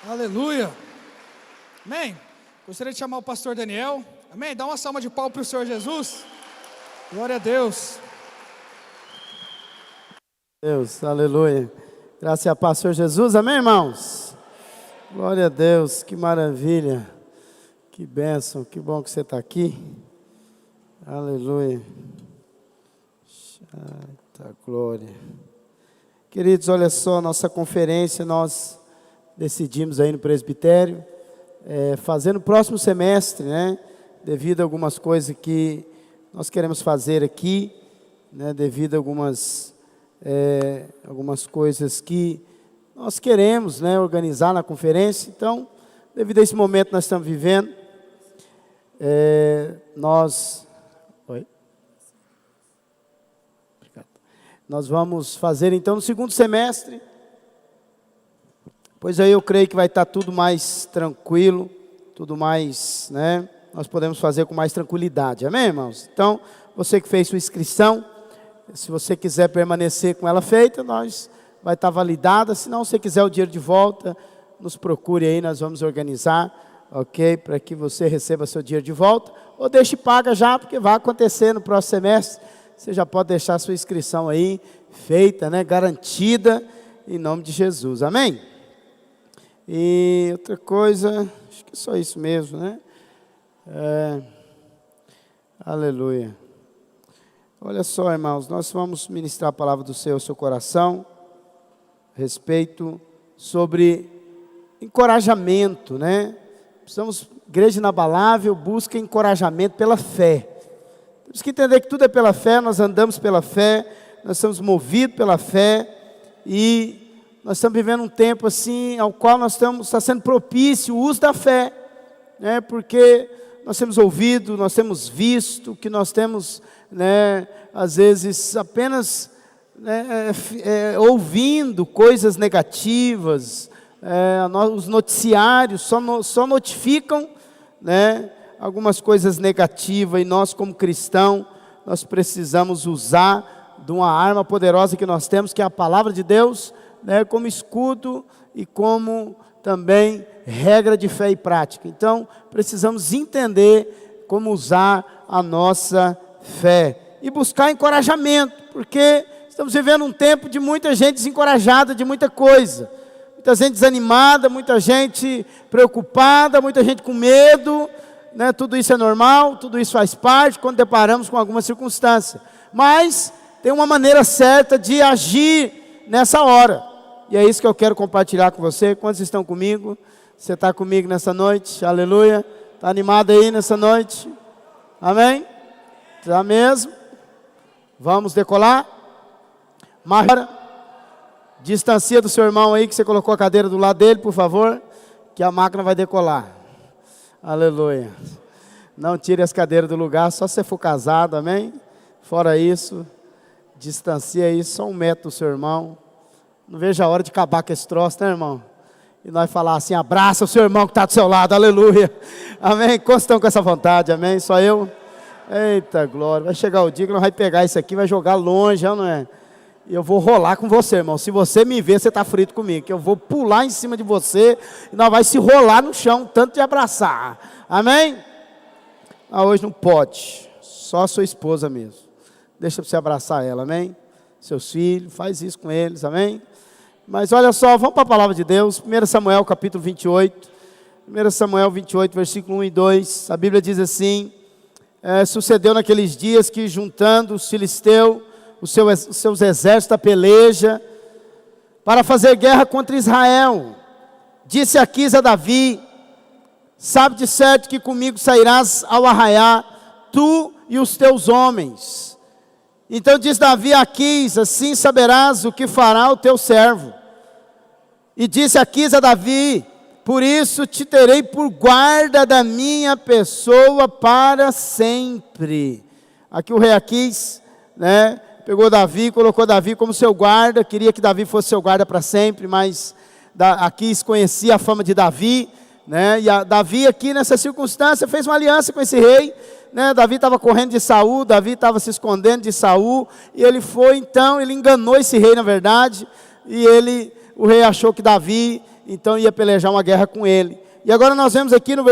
Aleluia. Amém. Gostaria de chamar o pastor Daniel. Amém. Dá uma salva de palmas para o Senhor Jesus. Glória a Deus. Deus, aleluia. Graças a paz, Senhor Jesus. Amém, irmãos? Glória a Deus, que maravilha. Que bênção, que bom que você está aqui. Aleluia. Eita glória. Queridos, olha só, nossa conferência, nós decidimos aí no presbitério, fazer no próximo semestre, né? Devido a algumas coisas que nós queremos fazer aqui, né? Devido a algumas coisas que nós queremos, né, organizar na conferência. Então, devido a esse momento que nós estamos vivendo, nós vamos fazer então no segundo semestre, pois aí eu creio que vai estar tudo mais tranquilo, tudo mais, né, nós podemos fazer com mais tranquilidade, amém, irmãos? Então, você que fez sua inscrição, se você quiser permanecer com ela feita, vai estar validada. Se não, se você quiser o dinheiro de volta, nos procure aí, nós vamos organizar, ok? Para que você receba seu dinheiro de volta, ou deixe paga já, porque vai acontecer no próximo semestre. Você já pode deixar sua inscrição aí, feita, né? Garantida, em nome de Jesus, amém? E outra coisa, acho que é só isso mesmo, né? Aleluia. Olha só, irmãos, nós vamos ministrar a palavra do Senhor ao seu coração, respeito sobre encorajamento, né? Precisamos, igreja inabalável, busca encorajamento pela fé. Temos que entender que tudo é pela fé, nós andamos pela fé, nós somos movidos pela fé, e nós estamos vivendo um tempo assim, ao qual está sendo propício o uso da fé, né? Porque nós temos ouvido, nós temos visto, que nós temos, né, às vezes apenas, né, ouvindo coisas negativas, os noticiários só notificam, né, algumas coisas negativas, e nós como cristãos, nós precisamos usar de uma arma poderosa que nós temos, que é a palavra de Deus, né, como escudo e como também regra de fé e prática. Então, precisamos entender como usar a nossa fé e buscar encorajamento, porque estamos vivendo um tempo de muita gente desencorajada de muita coisa, muita gente desanimada, muita gente preocupada, muita gente com medo, né? Tudo isso é normal, tudo isso faz parte quando deparamos com alguma circunstância, mas tem uma maneira certa de agir nessa hora, e é isso que eu quero compartilhar com você. Quantos estão comigo? Você está comigo nessa noite? Aleluia. Está animado aí nessa noite? Amém? Está mesmo? Vamos decolar? Marra, distancia do seu irmão aí, que você colocou a cadeira do lado dele, por favor, que a máquina vai decolar. Aleluia. Não tire as cadeiras do lugar, só se você for casado, amém? Fora isso, distancia aí só 1 metro do seu irmão. Não vejo a hora de acabar com esse troço, né, irmão? E nós falar assim: abraça o seu irmão que está do seu lado, aleluia. Amém? Quantos estão com essa vontade, amém? Só eu? Eita glória, vai chegar o dia que nós vamos pegar isso aqui, vai jogar longe, não é? E eu vou rolar com você, irmão. Se você me ver, você está frito comigo, que eu vou pular em cima de você, e nós vamos se rolar no chão, tanto de abraçar, amém? Hoje não pode, só a sua esposa mesmo. Deixa você abraçar ela, amém? Seus filhos, faz isso com eles, amém? Mas olha só, vamos para a palavra de Deus, 1 Samuel capítulo 28, 1 Samuel 28, versículo 1 e 2, a Bíblia diz assim: sucedeu naqueles dias que, juntando os filisteus, os seus exércitos a peleja, para fazer guerra contra Israel, disse Aquis a Davi: sabe de certo que comigo sairás ao arraiar, tu e os teus homens. Então diz Davi a Aquis: assim saberás o que fará o teu servo. E disse Aquis a Davi: por isso te terei por guarda da minha pessoa para sempre. Aqui o rei Aquis, né, pegou Davi, colocou Davi como seu guarda, queria que Davi fosse seu guarda para sempre, mas Aquis conhecia a fama de Davi, né, e Davi aqui nessa circunstância fez uma aliança com esse rei, né? Davi estava correndo de Saul, Davi estava se escondendo de Saul, e ele foi, então, ele enganou esse rei na verdade, e o rei achou que Davi então ia pelejar uma guerra com ele. E agora nós vemos aqui no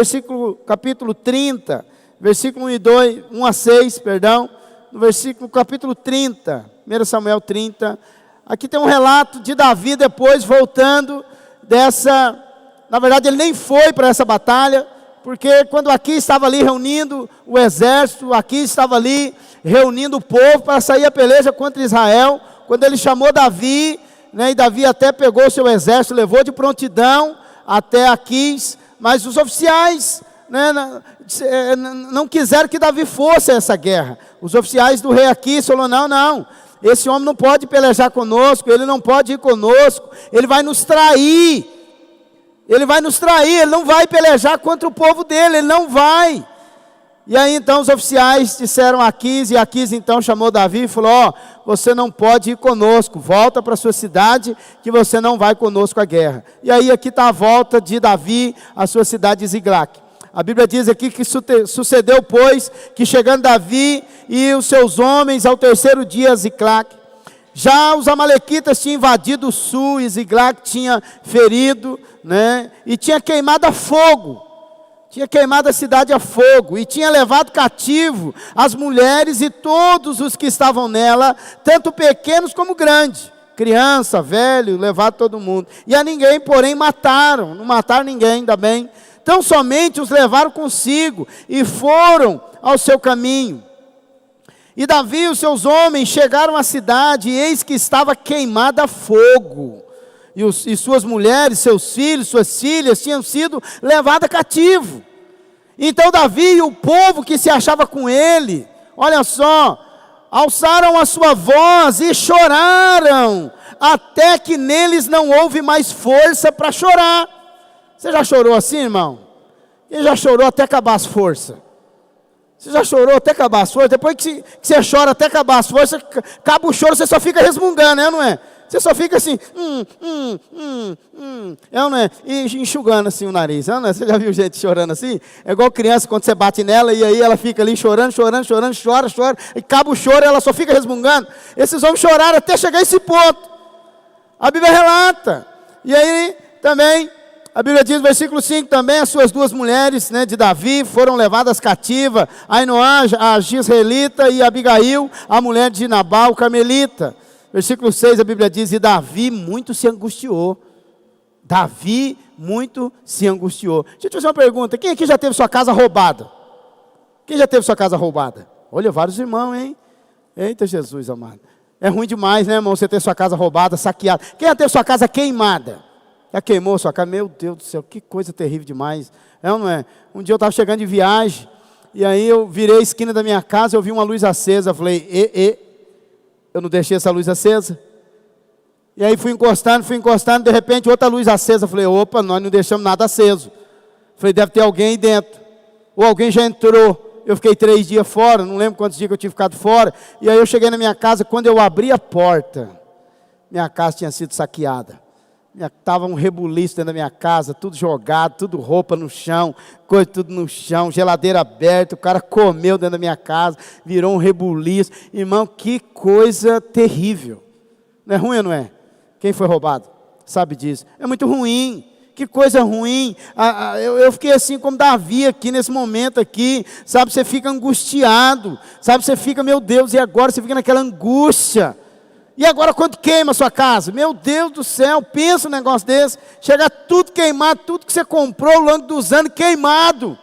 capítulo 30, versículo 1 a 6, no capítulo 30, 1 Samuel 30, aqui tem um relato de Davi depois voltando na verdade ele nem foi para essa batalha, porque quando Aquis estava ali reunindo o exército, Aquis estava ali reunindo o povo para sair a peleja contra Israel, quando ele chamou Davi, e Davi até pegou o seu exército, levou de prontidão até Aquis, mas os oficiais não quiseram que Davi fosse a essa guerra. Os oficiais do rei Aquis falaram, não, esse homem não pode pelejar conosco, ele não pode ir conosco, ele vai nos trair, ele não vai pelejar contra o povo dele, ele não vai. E aí então os oficiais disseram a Aquis, e Aquis então chamou Davi e falou, você não pode ir conosco, volta para a sua cidade, que você não vai conosco à guerra. E aí aqui está a volta de Davi à sua cidade de Ziglag. A Bíblia diz aqui que sucedeu, pois, que chegando Davi e os seus homens ao terceiro dia a Ziglag, já os amalequitas tinham invadido o sul, e Ziglag tinha ferido, e tinha queimado a fogo. Tinha queimado a cidade a fogo, e tinha levado cativo as mulheres e todos os que estavam nela, tanto pequenos como grandes, criança, velho, levado todo mundo. E a ninguém, porém, mataram, não mataram ninguém, ainda bem. Então somente os levaram consigo, e foram ao seu caminho. E Davi e os seus homens chegaram à cidade, e eis que estava queimada a fogo. E suas mulheres, seus filhos, suas filhas tinham sido levados cativo. Então Davi e o povo que se achava com ele, olha só, alçaram a sua voz e choraram, até que neles não houve mais força para chorar. Você já chorou assim, irmão? Quem já chorou até acabar as forças? Você já chorou até acabar as forças? Depois que você chora até acabar as forças, acaba o choro, você só fica resmungando, não é? Você só fica assim, não é? E enxugando assim o nariz, não é? Você já viu gente chorando assim? É igual criança quando você bate nela e aí ela fica ali chorando, chora, e acaba o choro e ela só fica resmungando. Esses homens choraram até chegar a esse ponto. A Bíblia relata. E aí também, a Bíblia diz no versículo 5 também, as suas duas mulheres de Davi foram levadas cativas, Ainoã, a Jezreelita, e Abigail, a mulher de Nabal, o Carmelita. Versículo 6, a Bíblia diz, e Davi muito se angustiou. Davi muito se angustiou. Deixa eu te fazer uma pergunta, quem aqui já teve sua casa roubada? Quem já teve sua casa roubada? Olha, vários irmãos, hein? Eita Jesus amado. É ruim demais, né, irmão, você ter sua casa roubada, saqueada. Quem já teve sua casa queimada? Já queimou sua casa? Meu Deus do céu, que coisa terrível demais. É ou não é? Um dia eu estava chegando de viagem, e aí eu virei a esquina da minha casa, eu vi uma luz acesa, eu falei, eu não deixei essa luz acesa. E aí fui encostando, de repente outra luz acesa, eu falei, opa, nós não deixamos nada aceso. Falei, deve ter alguém aí dentro, ou alguém já entrou. Eu fiquei 3 dias fora, não lembro quantos dias que eu tinha ficado fora. E aí eu cheguei na minha casa, quando eu abri a porta, minha casa tinha sido saqueada. Estava um rebuliço dentro da minha casa, tudo jogado, tudo roupa no chão, coisa tudo no chão, geladeira aberta, o cara comeu dentro da minha casa, virou um rebuliço. Irmão, que coisa terrível. Não é ruim ou não é? Quem foi roubado sabe disso. É muito ruim, que coisa ruim. Eu fiquei assim como Davi aqui nesse momento aqui, sabe, você fica angustiado, sabe, você fica, meu Deus, e agora você fica naquela angústia. E agora quando queima a sua casa? Meu Deus do céu, pensa um negócio desse. Chega tudo queimado, tudo que você comprou ao longo dos anos queimado.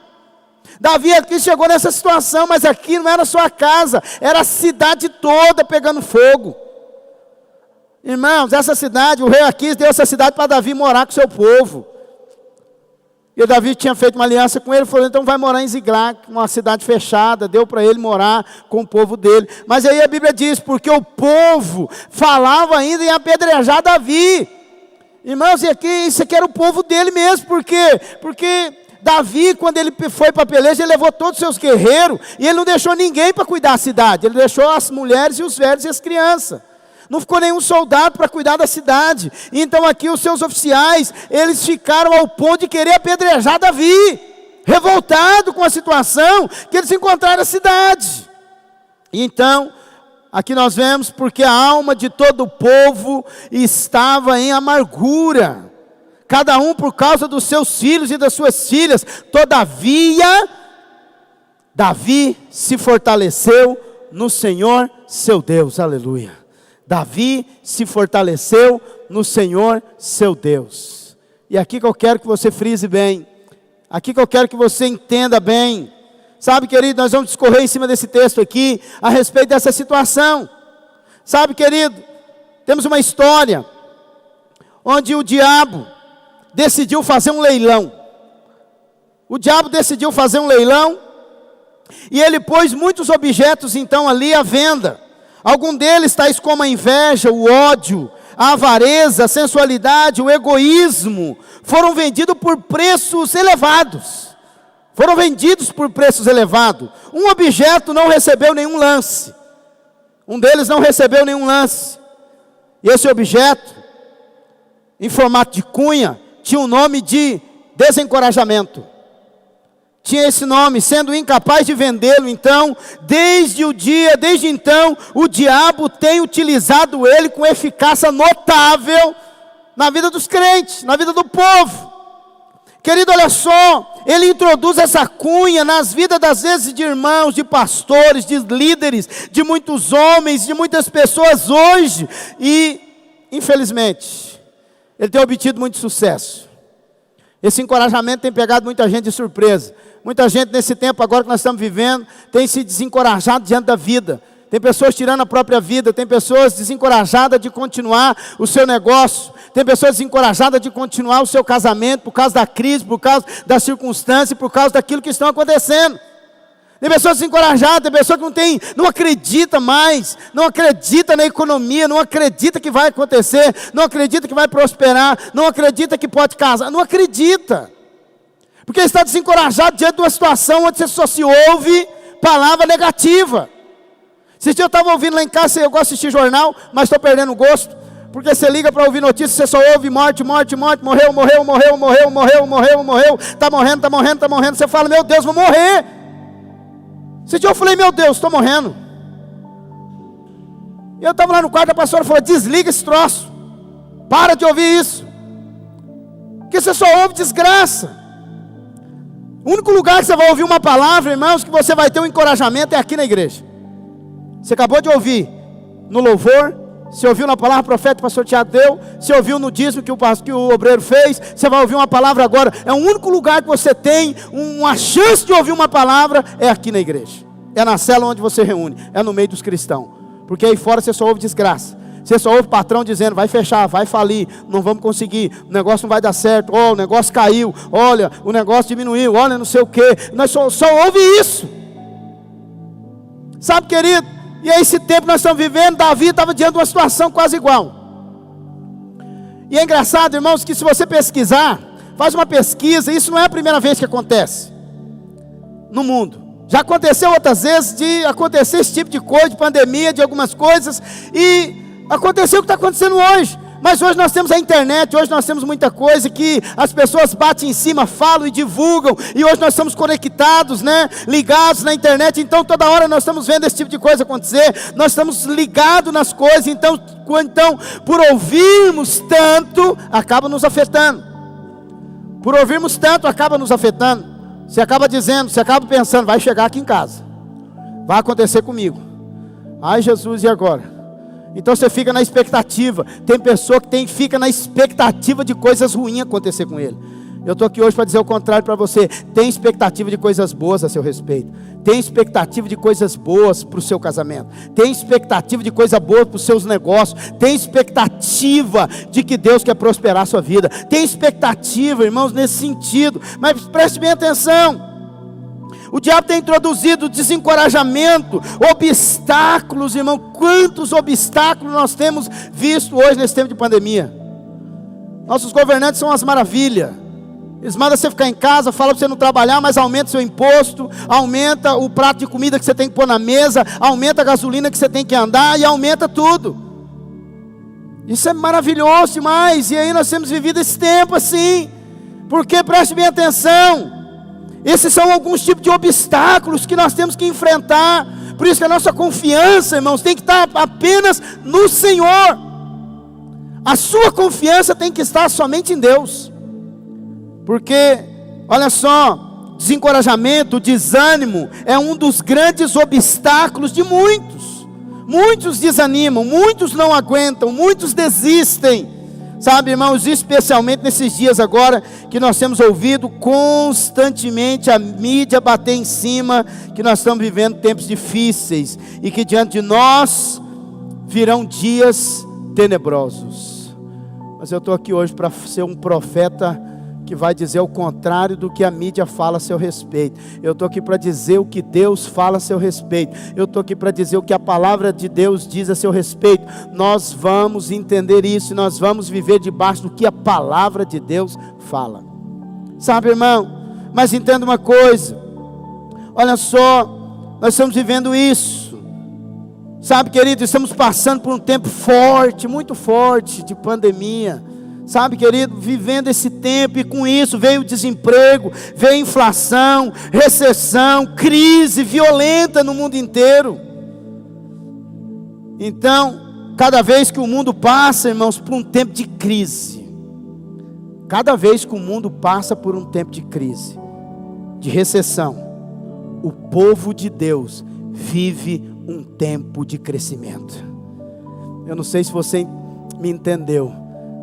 Davi aqui chegou nessa situação, mas aqui não era só a casa, era a cidade toda pegando fogo. Irmãos, essa cidade, o rei Aquis deu essa cidade para Davi morar com o seu povo. E Davi tinha feito uma aliança com ele, falou, então vai morar em Ziglag, uma cidade fechada, deu para ele morar com o povo dele. Mas aí a Bíblia diz, porque o povo falava ainda em apedrejar Davi. Irmãos, e aqui, isso aqui era o povo dele mesmo, por quê? Porque Davi, quando ele foi para a peleja, ele levou todos os seus guerreiros, e ele não deixou ninguém para cuidar da cidade, ele deixou as mulheres e os velhos e as crianças. Não ficou nenhum soldado para cuidar da cidade. Então aqui os seus oficiais, eles ficaram ao ponto de querer apedrejar Davi, revoltado com a situação que eles encontraram na cidade. E então, aqui nós vemos, porque a alma de todo o povo estava em amargura. cada um por causa dos seus filhos e das suas filhas. Todavia, Davi se fortaleceu no Senhor seu Deus. Aleluia. Davi se fortaleceu no Senhor seu Deus. E aqui que eu quero que você frise bem, aqui que eu quero que você entenda bem. Sabe, querido, nós vamos discorrer em cima desse texto aqui, a respeito dessa situação. Sabe, querido, temos uma história, onde o diabo decidiu fazer um leilão. O diabo decidiu fazer um leilão, e ele pôs muitos objetos então ali à venda. Alguns deles tais como a inveja, o ódio, a avareza, a sensualidade, o egoísmo, foram vendidos por preços elevados. Foram vendidos por preços elevados. Um objeto não recebeu nenhum lance. Um deles não recebeu nenhum lance. E esse objeto, em formato de cunha, tinha o nome de desencorajamento. Tinha esse nome, sendo incapaz de vendê-lo. Então, desde então, o diabo tem utilizado ele com eficácia notável na vida dos crentes, na vida do povo. Querido, olha só, ele introduz essa cunha nas vidas, às vezes, de irmãos, de pastores, de líderes, de muitos homens, de muitas pessoas hoje. E, infelizmente, ele tem obtido muito sucesso. Esse encorajamento tem pegado muita gente de surpresa. Muita gente nesse tempo agora que nós estamos vivendo, tem se desencorajado diante da vida. Tem pessoas tirando a própria vida, tem pessoas desencorajadas de continuar o seu negócio, tem pessoas desencorajadas de continuar o seu casamento por causa da crise, por causa da circunstância, por causa daquilo que estão acontecendo. Tem pessoas desencorajadas, tem pessoas que não acredita mais, não acredita na economia, não acredita que vai acontecer, não acredita que vai prosperar, não acredita que pode casar, não acredita. Porque está desencorajado diante de uma situação onde você só se ouve palavra negativa. Esse dia eu estava ouvindo lá em casa, eu gosto de assistir jornal, mas estou perdendo o gosto, porque você liga para ouvir notícias, você só ouve morte, morte, morte, morreu, está morrendo, você fala, meu Deus, vou morrer. Esse dia eu falei, meu Deus, estou morrendo. E eu estava lá no quarto, a pastora falou, desliga esse troço, para de ouvir isso, porque você só ouve desgraça. O único lugar que você vai ouvir uma palavra, irmãos, que você vai ter um encorajamento é aqui na igreja. Você acabou de ouvir no louvor, você ouviu na palavra profeta que o pastor Tiago deu, você ouviu no dízimo que o obreiro fez, você vai ouvir uma palavra agora. É o único lugar que você tem uma chance de ouvir uma palavra, é aqui na igreja. É na cela onde você reúne, é no meio dos cristãos. Porque aí fora você só ouve desgraça. Você só ouve o patrão dizendo, vai fechar, vai falir, não vamos conseguir, o negócio não vai dar certo, oh, o negócio caiu, olha, o negócio diminuiu, olha não sei o que. Nós só ouve isso. Sabe, querido? E é esse tempo que nós estamos vivendo, Davi estava diante de uma situação quase igual. E é engraçado, irmãos, que se você pesquisar, faz uma pesquisa, isso não é a primeira vez que acontece no mundo. Já aconteceu outras vezes de acontecer esse tipo de coisa, de pandemia, de algumas coisas, e aconteceu o que está acontecendo hoje. Mas hoje nós temos a internet, hoje nós temos muita coisa que as pessoas batem em cima, falam e divulgam, e hoje nós estamos conectados, né, ligados na internet, então toda hora nós estamos vendo esse tipo de coisa acontecer, nós estamos ligados nas coisas, então por ouvirmos tanto, acaba nos afetando. Por ouvirmos tanto, acaba nos afetando. Você acaba dizendo, você acaba pensando, vai chegar aqui em casa, vai acontecer comigo. Ai Jesus, e agora? Então você fica na expectativa. Tem pessoa que fica na expectativa de coisas ruins acontecer com ele. Eu estou aqui hoje para dizer o contrário para você. Tem expectativa de coisas boas a seu respeito. Tem expectativa de coisas boas para o seu casamento. Tem expectativa de coisa boa para os seus negócios. Tem expectativa de que Deus quer prosperar a sua vida. Tem expectativa, irmãos, nesse sentido. Mas preste bem atenção. O diabo tem introduzido desencorajamento, obstáculos, irmão. Quantos obstáculos nós temos visto hoje nesse tempo de pandemia? Nossos governantes são umas maravilhas. Eles mandam você ficar em casa, falam para você não trabalhar, mas aumenta seu imposto, aumenta o prato de comida que você tem que pôr na mesa, aumenta a gasolina que você tem que andar e aumenta tudo. Isso é maravilhoso demais. E aí nós temos vivido esse tempo assim. Porque preste bem atenção. Esses são alguns tipos de obstáculos que nós temos que enfrentar. Por isso que a nossa confiança, irmãos, tem que estar apenas no Senhor. A sua confiança tem que estar somente em Deus. Porque, olha só, desencorajamento, desânimo é um dos grandes obstáculos de muitos. Muitos desanimam, muitos não aguentam, muitos desistem. Sabe, irmãos, especialmente nesses dias agora que nós temos ouvido constantemente a mídia bater em cima, que nós estamos vivendo tempos difíceis e que diante de nós virão dias tenebrosos. Mas eu estou aqui hoje para ser um profeta que vai dizer o contrário do que a mídia fala a seu respeito. Eu estou aqui para dizer o que Deus fala a seu respeito. Eu estou aqui para dizer o que a palavra de Deus diz a seu respeito. Nós vamos entender isso, e nós vamos viver debaixo do que a palavra de Deus fala. Sabe, irmão, mas entenda uma coisa, olha só, nós estamos vivendo isso. Sabe, querido, estamos passando por um tempo forte, muito forte de pandemia. Sabe, querido, vivendo esse tempo, e com isso veio o desemprego, veio a inflação, recessão, crise violenta no mundo inteiro. Então, cada vez que o mundo passa, irmãos, por um tempo de crise, cada vez que o mundo passa por um tempo de crise, de recessão, o povo de Deus vive um tempo de crescimento. Eu não sei se você me entendeu,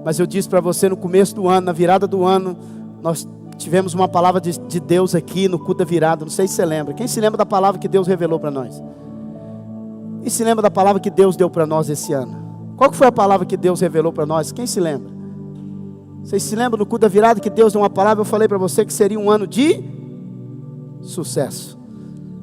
mas eu disse para você no começo do ano, na virada do ano, nós tivemos uma palavra de Deus aqui no culto da virada. Não sei se você lembra. Quem se lembra da palavra que Deus revelou para nós? E se lembra da palavra que Deus deu para nós esse ano? Qual que foi a palavra que Deus revelou para nós? Quem se lembra? Vocês se lembram no culto da virada que Deus deu uma palavra? Eu falei para você que seria um ano de sucesso.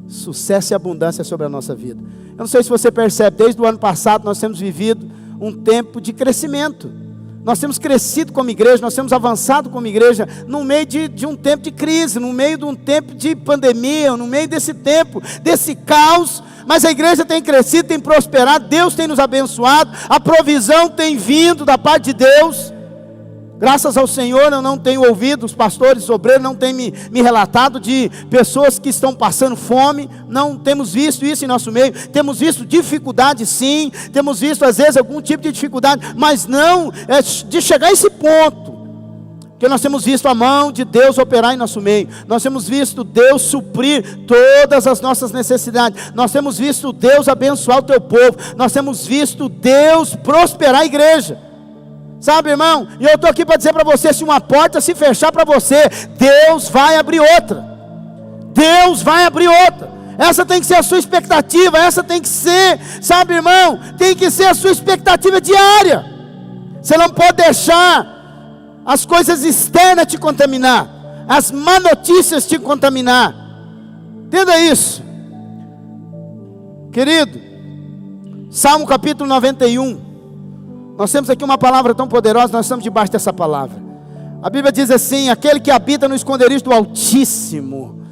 Sucesso e abundância sobre a nossa vida. Eu não sei se você percebe, desde o ano passado nós temos vivido um tempo de crescimento. Nós temos crescido como igreja, nós temos avançado como igreja, no meio de um tempo de crise, no meio de um tempo de pandemia, no meio desse tempo, desse caos, mas a igreja tem crescido, tem prosperado, Deus tem nos abençoado, a provisão tem vindo da parte de Deus. Graças ao Senhor, eu não tenho ouvido, os pastores obreiros não têm me relatado de pessoas que estão passando fome. Não temos visto isso em nosso meio. Temos visto dificuldade, sim. Temos visto às vezes algum tipo de dificuldade, mas não de chegar a esse ponto. Porque nós temos visto a mão de Deus operar em nosso meio. Nós temos visto Deus suprir todas as nossas necessidades. Nós temos visto Deus abençoar o teu povo. Nós temos visto Deus prosperar a igreja. Sabe, irmão, e eu estou aqui para dizer para você, se uma porta se fechar para você, Deus vai abrir outra. Deus vai abrir outra. Essa tem que ser a sua expectativa, essa tem que ser, sabe, irmão, tem que ser a sua expectativa diária. Você não pode deixar as coisas externas te contaminar, as má notícias te contaminar. Entenda isso. Querido, Salmo capítulo 91. Nós temos aqui uma palavra tão poderosa, nós estamos debaixo dessa palavra. A Bíblia diz assim: aquele que habita no esconderijo do Altíssimo,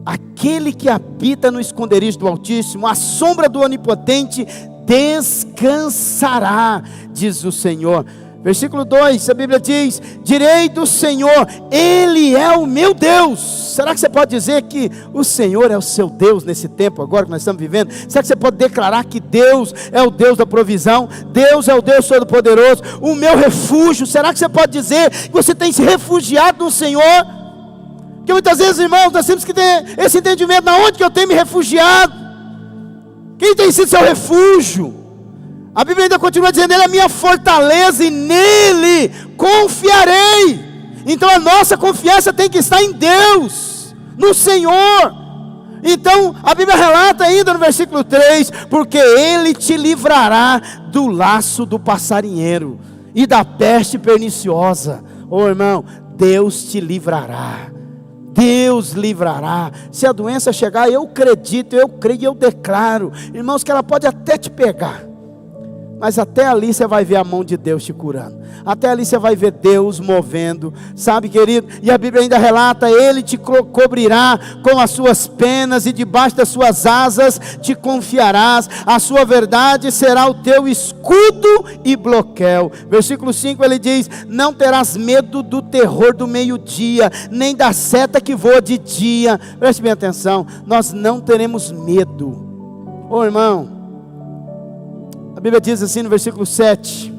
aquele que habita no esconderijo do Altíssimo, a sombra do Onipotente descansará, diz o Senhor. Versículo 2, a Bíblia diz: direi do Senhor, Ele é o meu Deus. Será que você pode dizer que o Senhor é o seu Deus nesse tempo agora que nós estamos vivendo? Será que você pode declarar que Deus é o Deus da provisão? Deus é o Deus Todo-Poderoso, o meu refúgio? Será que você pode dizer que você tem se refugiado no Senhor? Porque muitas vezes, irmãos, nós temos que ter esse entendimento: na onde que eu tenho me refugiado? Quem tem sido seu refúgio? A Bíblia ainda continua dizendo: Ele é a minha fortaleza e nele confiarei. Então a nossa confiança tem que estar em Deus, no Senhor. Então a Bíblia relata ainda no versículo 3: porque Ele te livrará do laço do passarinheiro e da peste perniciosa. Oh, irmão, Deus te livrará. Deus livrará. Se a doença chegar, eu acredito, eu creio, eu declaro, irmãos, que ela pode até te pegar, mas até ali você vai ver a mão de Deus te curando. Até ali você vai ver Deus movendo. Sabe, querido? E a Bíblia ainda relata: Ele te cobrirá com as suas penas e debaixo das suas asas te confiarás. A sua verdade será o teu escudo e broquel. Versículo 5 ele diz: não terás medo do terror do meio-dia, nem da seta que voa de dia. Preste bem atenção, nós não teremos medo. Ô irmão, a Bíblia diz assim no versículo 7: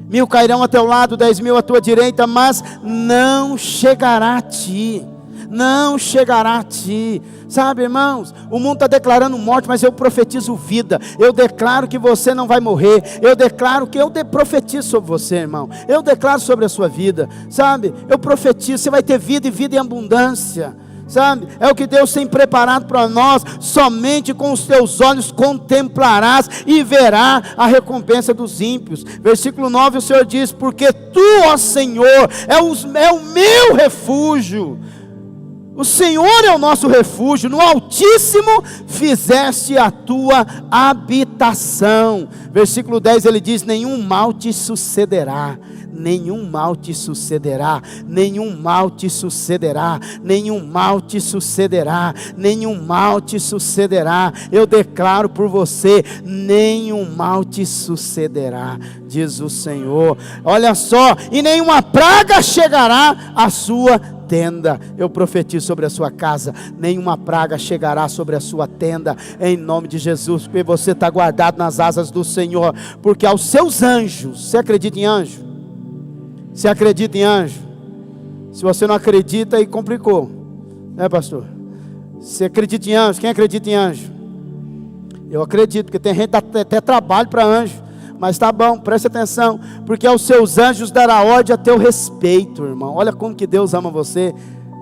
1000 cairão a teu lado, 10.000 à tua direita, mas não chegará a ti. Não chegará a ti. Sabe, irmãos, o mundo está declarando morte, mas eu profetizo vida. Eu declaro que você não vai morrer. Eu declaro que eu profetizo sobre você, irmão. Eu declaro sobre a sua vida, sabe? Eu profetizo, você vai ter vida e vida em abundância, sabe? É o que Deus tem preparado para nós. Somente com os teus olhos contemplarás e verá a recompensa dos ímpios. Versículo 9, o Senhor diz: porque tu, ó Senhor, é o meu refúgio. O Senhor é o nosso refúgio, no Altíssimo fizeste a tua habitação. Versículo 10 ele diz: nenhum mal te sucederá, nenhum mal te sucederá, nenhum mal te sucederá, nenhum mal te sucederá, nenhum mal te sucederá. Eu declaro por você: nenhum mal te sucederá, diz o Senhor. Olha só, e nenhuma praga chegará à sua tenda. Eu profetizo sobre a sua casa: nenhuma praga chegará sobre a sua tenda, em nome de Jesus, porque você está guardado nas asas do Senhor, porque aos seus anjos, você acredita em anjo? Você acredita em anjo? Se você não acredita, aí complicou, né, pastor? Você acredita em anjo? Quem acredita em anjo? Eu acredito, porque tem gente que dá até trabalho para anjo. Mas tá bom, preste atenção, porque aos seus anjos dará ordem a teu respeito, irmão. Olha como que Deus ama você.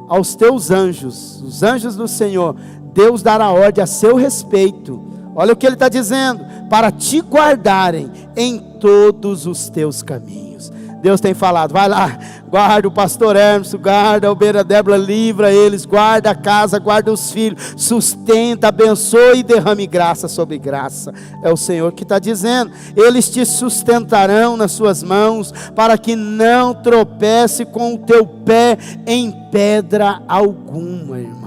Aos teus anjos, os anjos do Senhor, Deus dará ordem a seu respeito. Olha o que ele está dizendo: para te guardarem em todos os teus caminhos. Deus tem falado: vai lá, guarda o pastor Hermes, guarda a obreira Débora, livra eles, guarda a casa, guarda os filhos, sustenta, abençoe e derrame graça sobre graça. É o Senhor que está dizendo: eles te sustentarão nas suas mãos, para que não tropece com o teu pé em pedra alguma, irmão.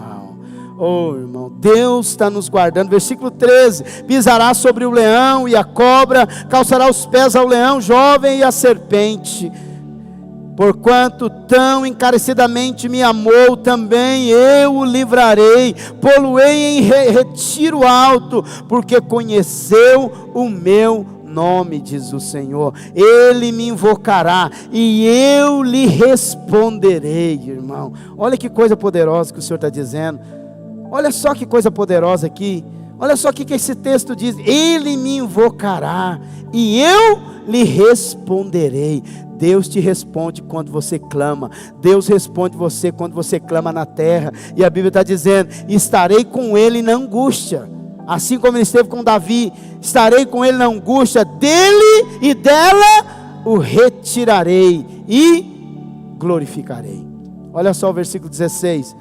Oh, irmão, Deus está nos guardando. Versículo 13: pisará sobre o leão e a cobra, calçará os pés ao leão jovem e à serpente. Porquanto tão encarecidamente me amou, também eu o livrarei, pô-lo-ei em retiro alto, porque conheceu o meu nome, diz o Senhor. Ele me invocará e eu lhe responderei, irmão. Olha que coisa poderosa que o Senhor está dizendo. Olha só que coisa poderosa aqui. Olha só o que esse texto diz: ele me invocará e eu lhe responderei. Deus te responde quando você clama. Deus responde você quando você clama na terra. E a Bíblia está dizendo: estarei com ele na angústia. Assim como ele esteve com Davi, estarei com ele na angústia, dele e dela o retirarei e glorificarei. Olha só o versículo 16: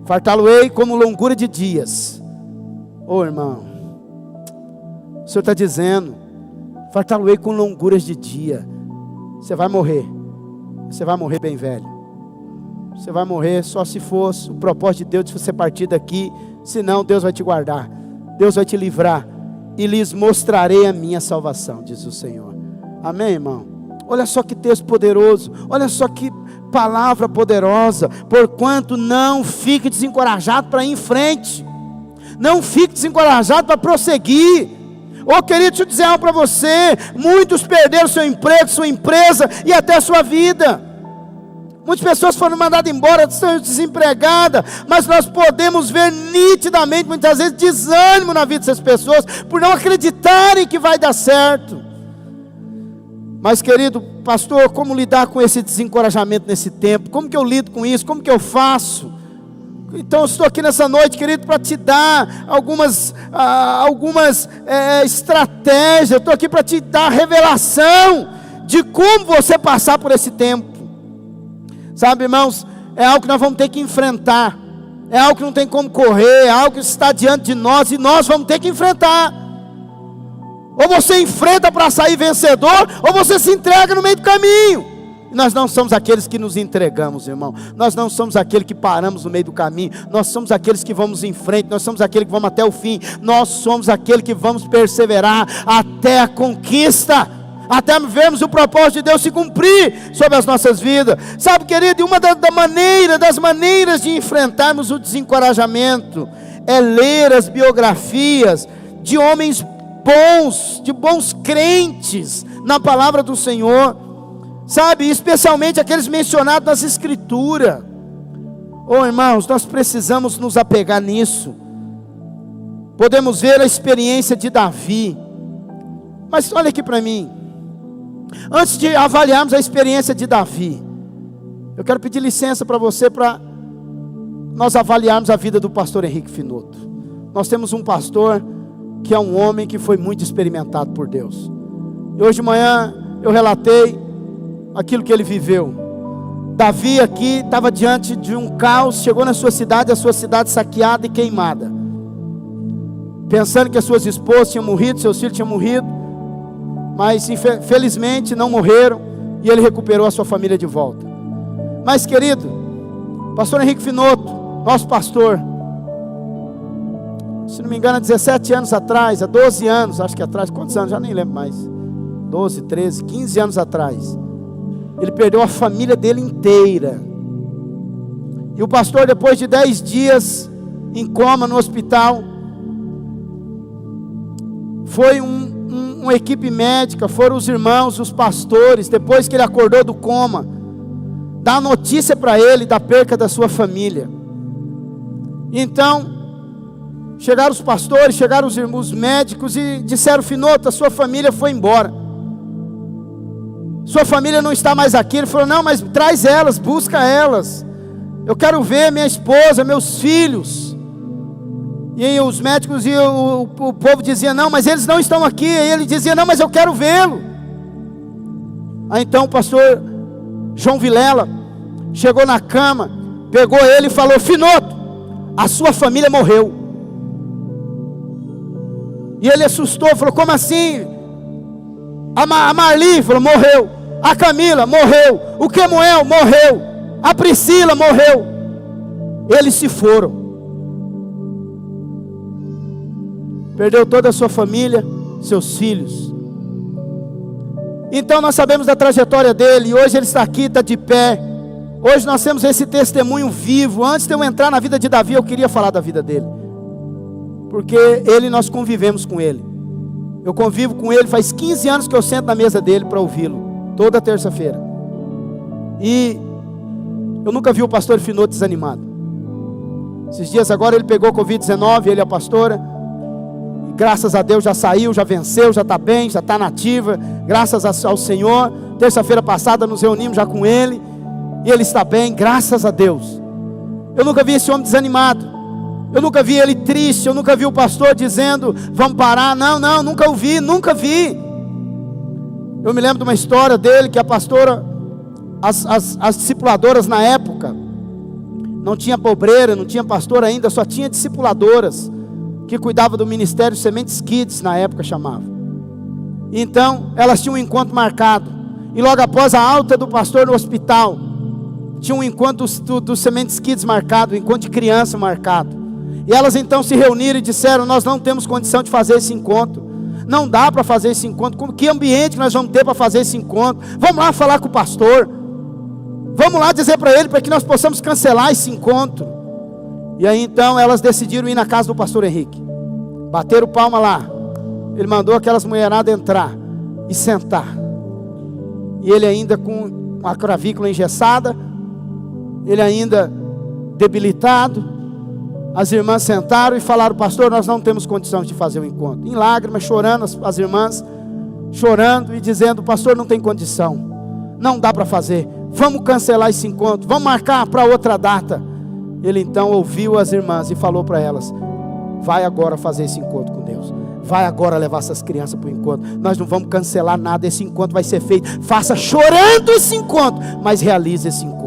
fartá-lo-ei como longura de dias. Oh, irmão, o Senhor está dizendo: fartá-lo-ei com longuras de dia. Você vai morrer bem velho. Você vai morrer só se fosse o propósito de Deus de você partir daqui. Senão Deus vai te guardar, Deus vai te livrar, e lhes mostrarei a minha salvação, diz o Senhor. Amém, irmão? Olha só que texto poderoso, olha só que palavra poderosa. Porquanto não fique desencorajado para ir em frente, não fique desencorajado para prosseguir. Oh, querido, deixa eu dizer algo para você: muitos perderam seu emprego, sua empresa e até a sua vida. Muitas pessoas foram mandadas embora, estão desempregadas, mas nós podemos ver nitidamente, muitas vezes, desânimo na vida dessas pessoas, por não acreditarem que vai dar certo. Mas, querido pastor, como lidar com esse desencorajamento nesse tempo? Como que eu lido com isso? Como que eu faço? Então eu estou aqui nessa noite, querido, para te dar algumas estratégias. Eu estou aqui para te dar revelação de como você passar por esse tempo. Sabe, irmãos, é algo que nós vamos ter que enfrentar, é algo que não tem como correr, é algo que está diante de nós e nós vamos ter que enfrentar. Ou você enfrenta para sair vencedor, ou você se entrega no meio do caminho. Nós não somos aqueles que nos entregamos, irmão. Nós não somos aqueles que paramos no meio do caminho. Nós somos aqueles que vamos em frente. Nós somos aqueles que vamos até o fim. Nós somos aqueles que vamos perseverar até a conquista, até vermos o propósito de Deus se cumprir sobre as nossas vidas. Sabe, querido, uma das maneiras de enfrentarmos o desencorajamento é ler as biografias de homens bons, de bons crentes na palavra do Senhor. sabe, especialmente aqueles mencionados nas Escrituras. Oh, irmãos, nós precisamos nos apegar nisso. Podemos ver a experiência de Davi, mas olha aqui para mim, antes de avaliarmos a experiência de Davi, eu quero pedir licença para você, para nós avaliarmos a vida do pastor Henrique Finoto. Nós temos um pastor que é um homem que foi muito experimentado por Deus, e hoje de manhã eu relatei aquilo que ele viveu. Davi aqui estava diante de um caos, chegou na sua cidade, a sua cidade saqueada e queimada, pensando que as suas esposas tinham morrido, seus filhos tinham morrido, mas infelizmente não morreram, e ele recuperou a sua família de volta. Mas querido, pastor Henrique Finoto, nosso pastor, se não me engano há 17 anos atrás, há 12 anos, acho que atrás, quantos anos, já nem lembro mais, 12, 13, 15 anos atrás, ele perdeu a família dele inteira. E o pastor, depois de 10 dias em coma no hospital, foi uma equipe médica, foram os irmãos, os pastores, depois que ele acordou do coma, dar notícia para ele da perca da sua família. Então, chegaram os pastores, chegaram os médicos e disseram: Finoto, a sua família foi embora, sua família não está mais aqui. Ele falou: não, mas traz elas, busca elas, eu quero ver minha esposa, meus filhos. E aí os médicos e o povo dizia: não, mas eles não estão aqui. E ele dizia: não, mas eu quero vê-lo. Aí então o pastor João Vilela chegou na cama, pegou ele e falou: Finoto, a sua família morreu. E ele assustou, falou: como assim? A Marli falou: morreu. A Camila morreu. O Kemuel morreu. A Priscila morreu. Eles se foram. Perdeu toda a sua família, seus filhos. Então nós sabemos da trajetória dele, e hoje ele está aqui, está de pé. Hoje nós temos esse testemunho vivo. Antes de eu entrar na vida de Davi, eu queria falar da vida dele, porque nós convivemos com ele. Eu convivo com ele, faz 15 anos que eu sento na mesa dele para ouvi-lo, toda terça-feira. E eu nunca vi o pastor Finoto desanimado. Esses dias agora ele pegou Covid-19, ele e a pastora. Graças a Deus já saiu, já venceu, já está bem, já está nativa, graças ao Senhor. Terça-feira passada nos reunimos já com ele, e ele está bem, graças a Deus. Eu nunca vi esse homem desanimado, eu nunca vi ele triste, eu nunca vi o pastor dizendo: vamos parar. Não, nunca ouvi, nunca vi. Eu me lembro de uma história dele, que a pastora, as discipuladoras na época, não tinha pobreira, não tinha pastor ainda, só tinha discipuladoras, que cuidava do ministério Sementes Kids, na época chamava. Então elas tinham um encontro marcado, e logo após a alta do pastor no hospital, tinha um encontro do Sementes Kids marcado, um encontro de criança marcado. E elas então se reuniram e disseram: nós não temos condição de fazer esse encontro, não dá para fazer esse encontro. Que ambiente nós vamos ter para fazer esse encontro? Vamos lá falar com o pastor, vamos lá dizer para ele, para que nós possamos cancelar esse encontro. E aí então elas decidiram ir na casa do pastor Henrique, bateram palma lá. Ele mandou aquelas mulheradas entrar e sentar, e ele ainda com a clavícula engessada, ele ainda debilitado. As irmãs sentaram e falaram: pastor, nós não temos condições de fazer o encontro. Em lágrimas, chorando, as irmãs chorando e dizendo: pastor, não tem condição, não dá para fazer, vamos cancelar esse encontro, vamos marcar para outra data. Ele então ouviu as irmãs e falou para elas: vai agora fazer esse encontro com Deus, vai agora levar essas crianças para o encontro, nós não vamos cancelar nada, esse encontro vai ser feito, faça chorando esse encontro, mas realize esse encontro.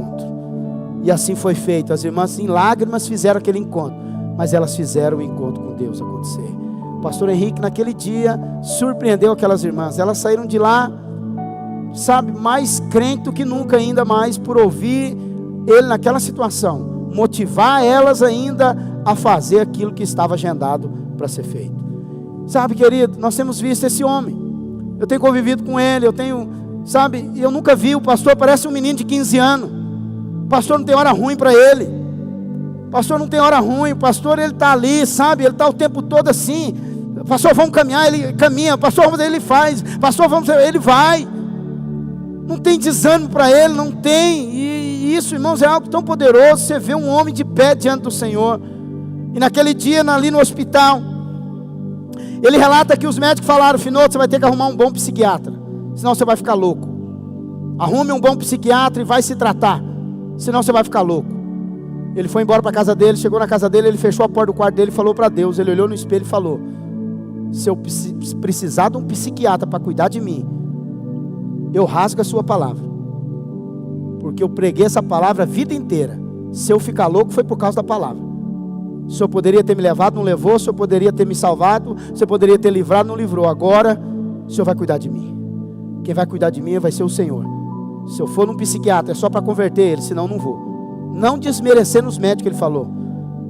E assim foi feito. As irmãs em lágrimas fizeram aquele encontro, mas elas fizeram o encontro com Deus acontecer. O pastor Henrique naquele dia surpreendeu aquelas irmãs, elas saíram de lá, sabe, mais crente do que nunca, ainda mais por ouvir ele naquela situação, motivar elas ainda a fazer aquilo que estava agendado para ser feito. Sabe, querido, nós temos visto esse homem, eu tenho convivido com ele, eu nunca vi o pastor, parece um menino de 15 anos, o pastor não tem hora ruim para ele, o pastor não tem hora ruim, o pastor ele está ali, sabe, ele está o tempo todo assim: pastor, vamos caminhar, ele caminha, pastor, vamos, ele faz, pastor, vamos, ele vai. Não tem desânimo para ele, não tem. E isso, irmãos, é algo tão poderoso. Você vê um homem de pé diante do Senhor. E naquele dia, ali no hospital, ele relata que os médicos falaram: Finoto, você vai ter que arrumar um bom psiquiatra, senão você vai ficar louco. Arrume um bom psiquiatra e vai se tratar, senão você vai ficar louco. Ele foi embora para a casa dele, chegou na casa dele, ele fechou a porta do quarto dele e falou para Deus. Ele olhou no espelho e falou: se eu precisar de um psiquiatra para cuidar de mim, eu rasgo a sua palavra, porque eu preguei essa palavra a vida inteira. Se eu ficar louco foi por causa da palavra. O Senhor poderia ter me levado, não levou. O Senhor poderia ter me salvado, o Senhor poderia ter livrado, não livrou. Agora o Senhor vai cuidar de mim. Quem vai cuidar de mim vai ser o Senhor. Se eu for num psiquiatra é só para converter ele, senão não vou. Não desmerecendo os médicos, ele falou,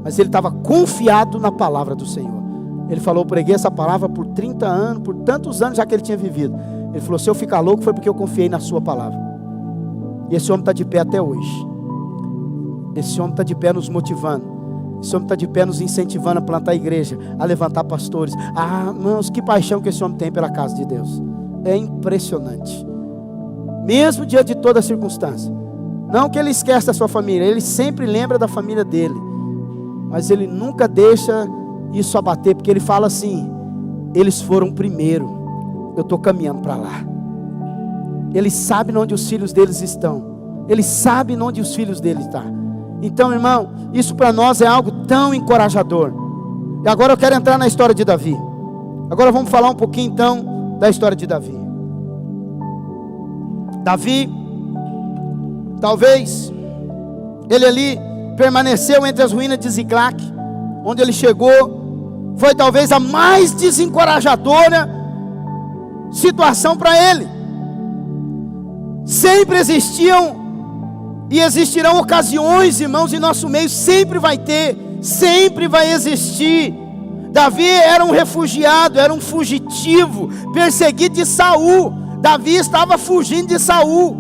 mas ele estava confiado na palavra do Senhor. Ele falou: eu preguei essa palavra por 30 anos, por tantos anos já que ele tinha vivido. Ele falou: se eu ficar louco foi porque eu confiei na sua palavra. E esse homem está de pé até hoje. Esse homem está de pé nos motivando. Esse homem está de pé nos incentivando a plantar a igreja, a levantar pastores. Ah, irmãos, que paixão que esse homem tem pela casa de Deus. É impressionante. Mesmo diante de toda a circunstância. Não que ele esqueça da sua família, ele sempre lembra da família dele. Mas ele nunca deixa isso abater, porque ele fala assim: eles foram primeiro, eu estou caminhando para lá. Ele sabe onde os filhos deles estão. Ele sabe onde os filhos dele estão. Então, irmão, isso para nós é algo tão encorajador. E agora eu quero entrar na história de Davi. Agora vamos falar um pouquinho então da história de Davi. Davi, talvez ele ali permaneceu entre as ruínas de Ziclac, onde ele chegou, foi talvez a mais desencorajadora situação para ele. Sempre existiam e existirão ocasiões, irmãos, em nosso meio, sempre vai ter, sempre vai existir. Davi era um refugiado, era um fugitivo, perseguido de Saul. Davi estava fugindo de Saul,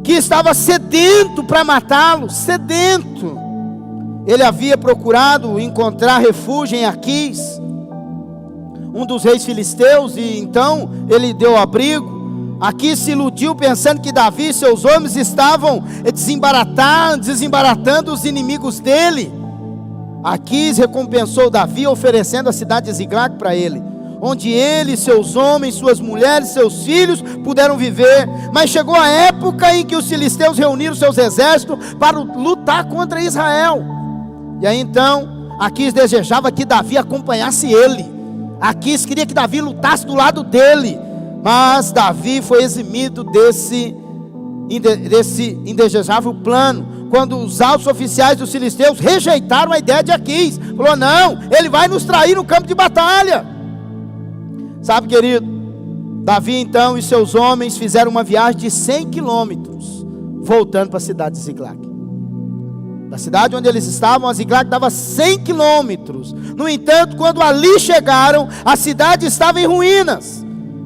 que estava sedento para matá-lo, sedento. Ele havia procurado encontrar refúgio em Aquis, um dos reis filisteus, e então ele deu abrigo. Aquis se iludiu pensando que Davi e seus homens estavam desembaratando os inimigos dele. Aquis recompensou Davi oferecendo a cidade de Ziclac para ele, onde ele, seus homens, suas mulheres, seus filhos puderam viver. Mas chegou a época em que os filisteus reuniram seus exércitos para lutar contra Israel. E aí então Aquis desejava que Davi acompanhasse ele. Aquis queria que Davi lutasse do lado dele. Mas Davi foi eximido desse indesejável plano, quando os altos oficiais dos filisteus rejeitaram a ideia de Aquis. Falou: não, ele vai nos trair no campo de batalha. Sabe, querido, Davi então e seus homens fizeram uma viagem de 100 quilômetros, voltando para a cidade de Ziclac. Da cidade onde eles estavam, a Ziclac dava 100 quilômetros. No entanto, quando ali chegaram, a cidade estava em ruínas.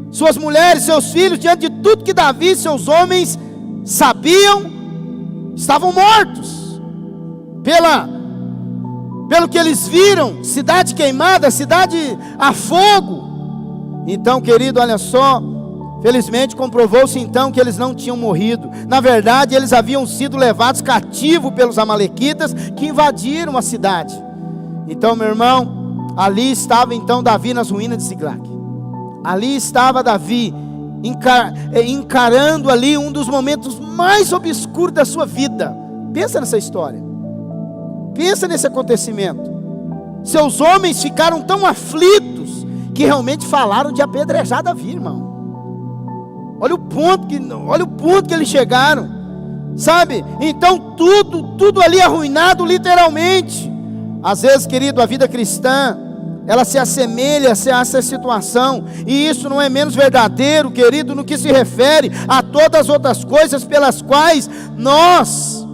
Suas mulheres, seus filhos, diante de tudo que Davi e seus homens sabiam, estavam mortos. Pelo que eles viram, cidade queimada, cidade a fogo. Então, querido, olha só, felizmente comprovou-se então que eles não tinham morrido. Na verdade, eles haviam sido levados cativos pelos amalequitas que invadiram a cidade. Então, meu irmão, ali estava então Davi nas ruínas de Ziclac. Ali estava Davi encarando ali um dos momentos mais obscuros da sua vida. Pensa nessa história, pensa nesse acontecimento. Seus homens ficaram tão aflitos que realmente falaram de apedrejar Davi, irmão. Olha o ponto que eles chegaram, sabe? Então tudo ali arruinado literalmente. Às vezes, querido, a vida cristã, ela se assemelha a essa situação, e isso não é menos verdadeiro, querido, no que se refere a todas as outras coisas pelas quais nós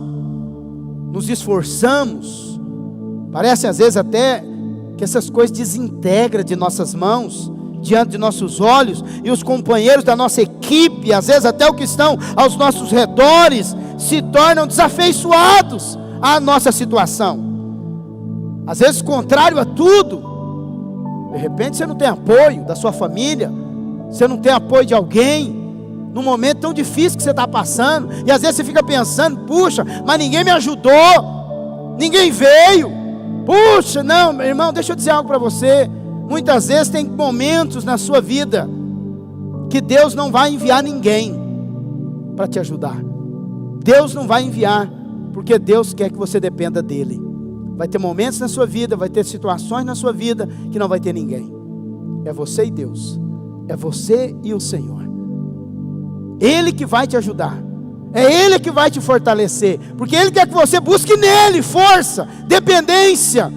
nos esforçamos. Parece às vezes até que essas coisas desintegram de nossas mãos, diante de nossos olhos, e os companheiros da nossa equipe, às vezes até os que estão aos nossos redores, se tornam desafeiçoados à nossa situação. Às vezes contrário a tudo. De repente você não tem apoio da sua família, você não tem apoio de alguém, num momento tão difícil que você está passando, e às vezes você fica pensando, puxa, mas ninguém me ajudou, ninguém veio, puxa, não, meu irmão, deixa eu dizer algo para você, muitas vezes tem momentos na sua vida, que Deus não vai enviar ninguém, para te ajudar, Deus não vai enviar, porque Deus quer que você dependa dEle, vai ter momentos na sua vida, vai ter situações na sua vida, que não vai ter ninguém, é você e Deus, é você e o Senhor, Ele que vai te ajudar, é Ele que vai te fortalecer, porque Ele quer que você busque nele força, dependência.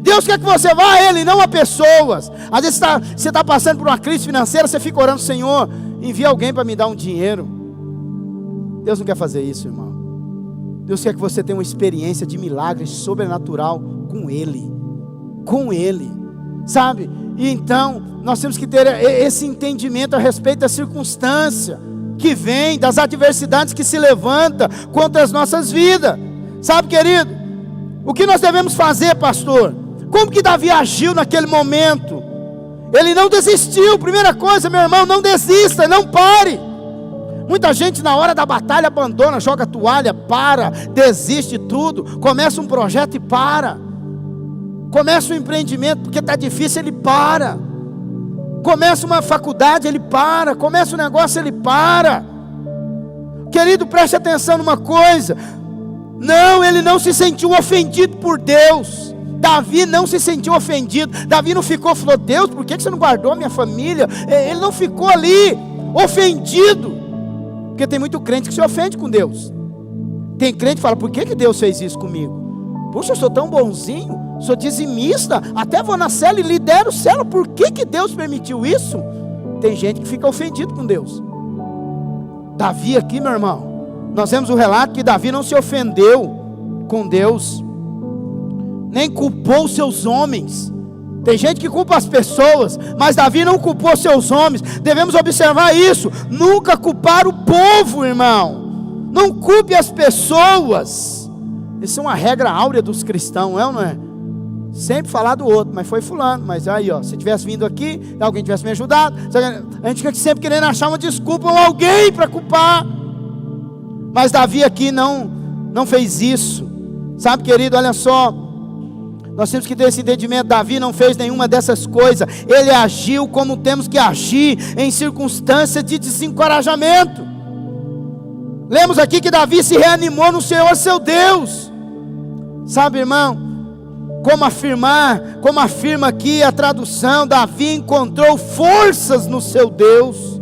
Deus quer que você vá a Ele, não a pessoas. Às vezes você está passando por uma crise financeira, você fica orando, Senhor, envia alguém para me dar um dinheiro. Deus não quer fazer isso, irmão. Deus quer que você tenha uma experiência de milagre sobrenatural com Ele, sabe? E então, nós temos que ter esse entendimento a respeito da circunstância que vem, das adversidades que se levantam contra as nossas vidas. Sabe, querido, o que nós devemos fazer, pastor? Como que Davi agiu naquele momento? Ele não desistiu. Primeira coisa, meu irmão, não desista, não pare. Muita gente na hora da batalha abandona, joga a toalha, para, desiste tudo, começa um projeto e para, começa um empreendimento porque está difícil, ele para, começa uma faculdade, ele para, começa um negócio, ele para. Querido, preste atenção numa coisa, não, ele não se sentiu ofendido por Deus. Davi não se sentiu ofendido, Davi não ficou, falou, Deus, por que você não guardou a minha família? Ele não ficou ali, ofendido, porque tem muito crente que se ofende com Deus, tem crente que fala, por que Deus fez isso comigo? Puxa, eu sou tão bonzinho, sou dizimista, até vou na cela e lidero cela, por que Deus permitiu isso? Tem gente que fica ofendido com Deus. Davi aqui, meu irmão, nós vemos o relato que Davi não se ofendeu com Deus, nem culpou os seus homens. Tem gente que culpa as pessoas, mas Davi não culpou os seus homens. Devemos observar isso, nunca culpar o povo, irmão. Não culpe as pessoas. Isso é uma regra áurea dos cristãos, é ou não é? Sempre falar do outro, mas foi fulano, mas aí ó, se tivesse vindo aqui, alguém tivesse me ajudado, a gente fica sempre querendo achar uma desculpa ou alguém para culpar, mas Davi aqui não fez isso, sabe, querido, olha só, nós temos que ter esse entendimento, Davi não fez nenhuma dessas coisas, ele agiu como temos que agir, em circunstâncias de desencorajamento. Lemos aqui que Davi se reanimou no Senhor seu Deus, sabe, irmão, como afirma aqui a tradução, Davi encontrou forças no seu Deus.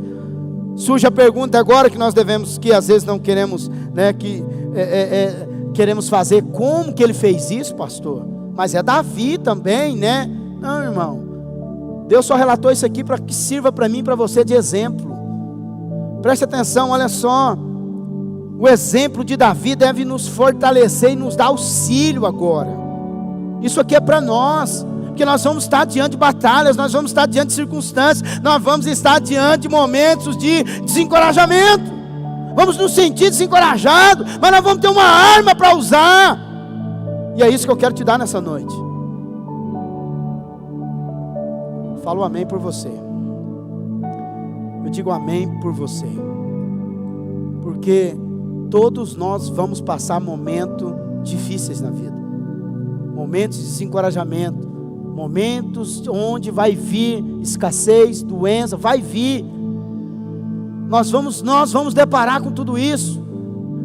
Surge a pergunta agora que nós devemos, que às vezes não queremos, né, queremos fazer, como que ele fez isso, pastor? Mas é Davi também, né? Não, irmão, Deus só relatou isso aqui para que sirva para mim e para você de exemplo. Preste atenção, olha só, o exemplo de Davi deve nos fortalecer e nos dar auxílio agora. Isso aqui é para nós, porque nós vamos estar diante de batalhas, nós vamos estar diante de circunstâncias, nós vamos estar diante de momentos de desencorajamento, vamos nos sentir desencorajados, mas nós vamos ter uma arma para usar, e é isso que eu quero te dar nessa noite. Falo amém por você, eu digo amém por você, porque todos nós vamos passar momentos difíceis na vida, momentos de desencorajamento, momentos onde vai vir escassez, doença, vai vir, nós vamos deparar com tudo isso,